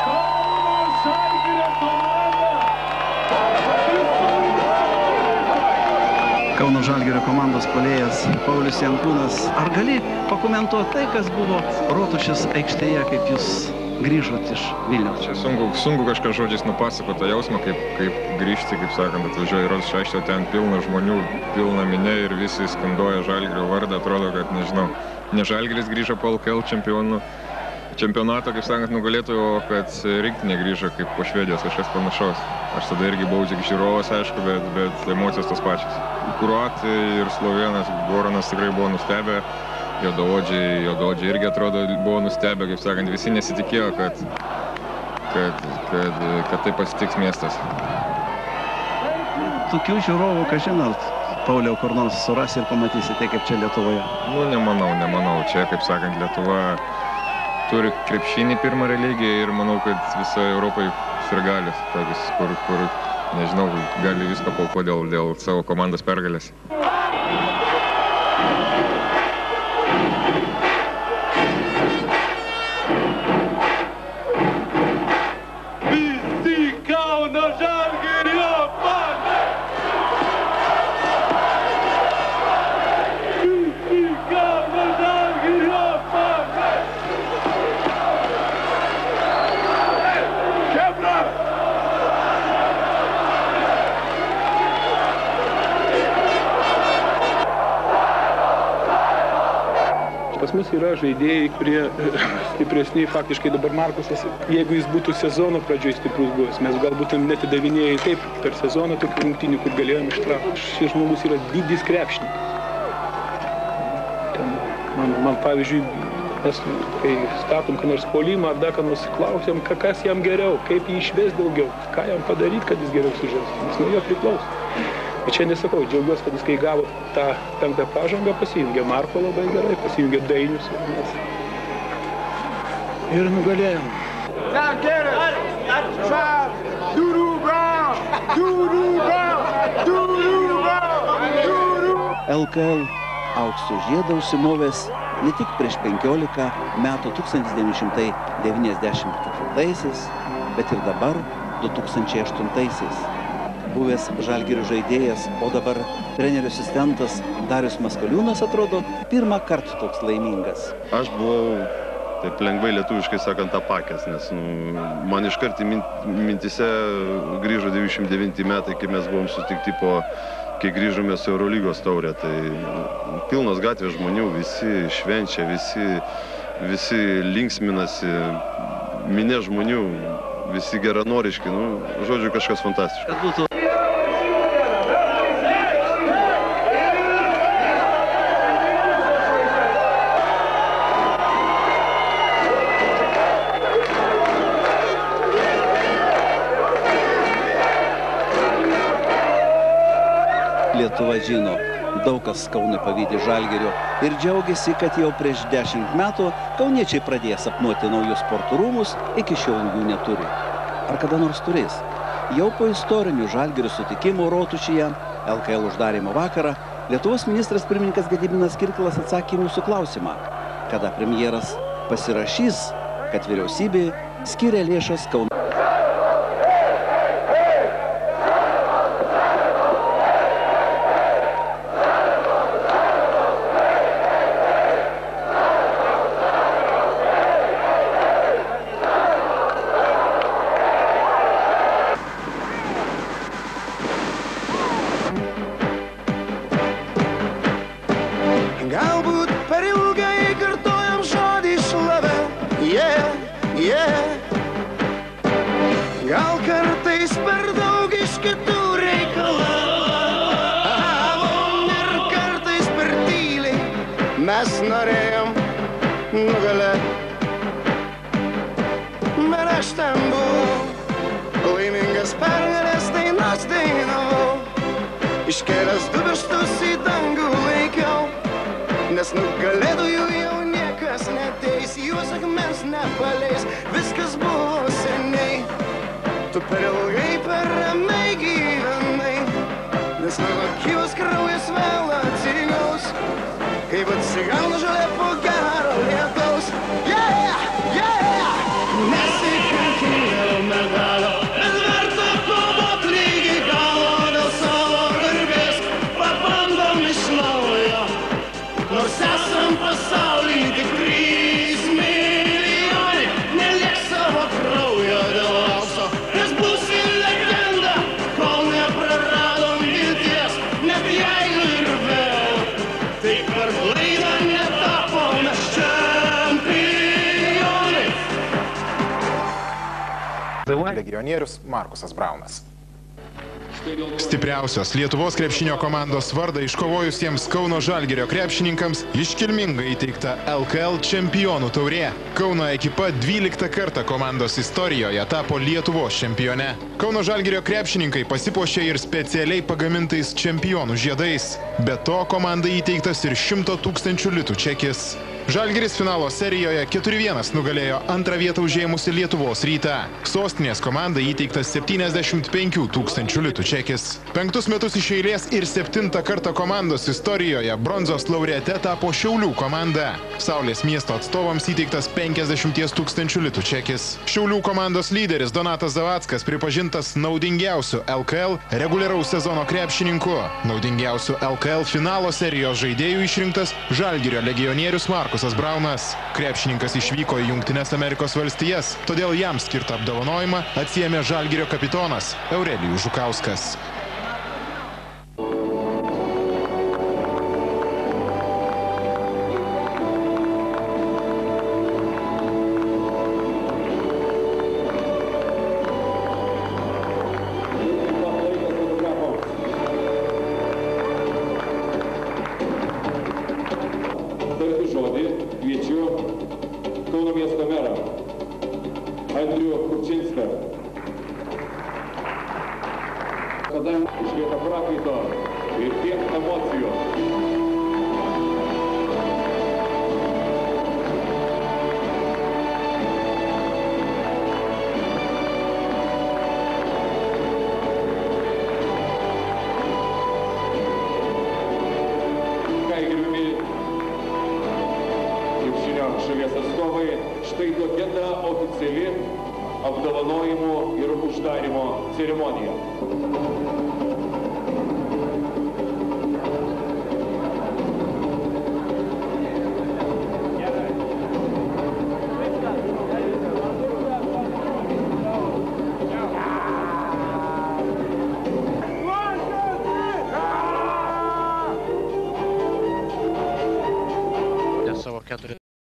Kauno Žalgirio komanda. Kauno Žalgirio komandos puolėjas Paulius Jankūnas. Ar gali pakomentuoti tai, kas buvo Rotušės aikštėje, kaip jūs grįžot iš Vilniaus? Čia sunku kažką žodžiais nupasakoti tą jausmą, kaip grįžti, kaip sakant, atvažiuoja į Rotušę aikštę, ten pilna žmonių, pilna minė ir visi skanduoja Žalgirio vardą. Atrodo, kad nežinau, ne Žalgiris grįžo po LKL čempionato, kaip sakant, nugalėtojų, o kad rinktinė grįžo kaip po Švedijos, kažkas panašaus. Aš tada irgi buvau tik žiūrovas, aišku, bet emocijos tos pačios. Kroatai ir Slovėnas Goranas tikrai buvo nustebę, Juodaodžiai irgi atrodo buvo nustebę, kaip sakant, visi nesitikėjo, kad tai pasitiks miestas. Tokių žiūrovų, ką žinot, Pauliau, kur nors surasi ir pamatysite, kaip čia Lietuvoje? Nu, nemanau. Čia, kaip sakant, Lietuva turi krepšinį pirmą religiją ir manau, kad visoje Europoje sirgalius, tokius, kur, nežinau, gali viską paaukoti dėl savo komandos pergalės. Visi Kauno Žalgirio fanai. Visi Kauno Žalgirio fanai. Chebra! Pas mus yra žaidėjai, kurie stipresni, faktiškai dabar Markusas, jeigu jis būtų sezono pradžioj stiprus buvęs, mes gal būtum netidavinėjai taip per sezoną tokių rungtynių, kur galėjom ištraukti. Šis žmogus yra didis krepšininkas. Man pavyzdžiui, mes, kai statom ką nors puolimą ar dar ką nors klausiam, kas jam geriau, kaip jį išves daugiau, ką jam padaryti, kad jis geriau sužaistų, nes nuo jo priklauso. Bet čia nesakau, džiaugiuosi, kad jis kai gavo tą 5. pažangą, pasijungė Marko labai gerai, pasijungė Dainius ir nugalėjom. LKL aukso žiedą užsimovęs ne tik prieš 15 metų 1994-aisiais, bet ir dabar 2008-aisiais. Buvęs Žalgirio žaidėjas, o dabar trenerio asistentas Darius Maskoliūnas atrodo pirmą kartą toks laimingas. Aš buvau, taip lengvai lietuviškai sakant, apakęs, nes man iškart mintise grįžo 99 metai, kai mes buvom sutikti kai grįžome su Eurolygos taurė. Tai pilnos gatvės žmonių, visi švenčia, visi linksminasi, minė žmonių, visi geranoriški, žodžiu, kažkas fantastiškas. Lietuva žino, daug kas Kaunui pavydi Žalgirio ir džiaugiasi, kad jau prieš 10 metų kauniečiai pradėjo sapnuoti naujus sporto rūmus, iki šiol jų neturi. Ar kada nors turės? Jau po istorinių Žalgirio sutikimų Rotušėje, LKL uždarymo vakarą, Lietuvos ministras pirmininkas Gediminas Kirkilas atsakė į mūsų klausimą, kada premjeras pasirašys, kad vyriausybė skiria lėšas Kaunui. Galbūt per ilgai kartojam žodį šlovę, Gal kartais per daug iš kitų reikalą. Iškėlęs du pirštus į dangų laikiau, nes nugalėtojų jau niekas neteis, juos akmens nepaleis, viskas buvo seniai. Tu per ilgai, per ramiai gyvenai, nes mano gyvas kraujas vėl atsigaus, kaip atsigauna žolė po gero lietaus. Yeah, yeah! Nesikankink medalio, bet verta kovot lygiai galo dėl savo garbės. Pabandom iš naujo, nors esam pasauly tik 3 milijonai, neliek savo kraujo dėl aukso, nes būsi legenda, kol nepraradom vilties, net jeigu ir vėl. Tai per klaidą netapom mes čempionai. Legionierius Markusas Braunas. Stipriausios Lietuvos krepšinio komandos vardą iškovojusiems Kauno Žalgirio krepšininkams iškilmingai įteikta LKL čempionų taurė. Kauno ekipa 12 kartą komandos istorijoje tapo Lietuvos čempione. Kauno Žalgirio krepšininkai pasipuošė ir specialiai pagamintais čempionų žiedais. Be to komandai įteiktas ir 100 000 litų čekis. Žalgiris finalo serijoje 4-1 nugalėjo antrą vietą užėmusi Lietuvos Rytą. Sostinės komandai įteiktas 75 000 litų čekis. 5 metus iš eilės ir 7 kartą komandos istorijoje bronzos laureate tapo Šiaulių komanda. Saulės miesto atstovams įteiktas 50 000 litų čekis. Šiaulių komandos lyderis Donatas Zavackas pripažintas naudingiausiu LKL reguliaraus sezono krepšininku. Naudingiausiu LKL finalo serijos žaidėjų išrinktas Žalgirio legionierius Markusas Braunas. Krepšininkas išvyko į Jungtines Amerikos valstijas, todėl jam skirtą apdovanojimą atsiėmė Žalgirio kapitonas Aurelijus Žukauskas. Išlieka prakaito ir tiek emocijų. Ką gerbiami krepšinio šalies atstovai, štai tokia ta oficiali apdovanojimų ir uždarimo ceremonija.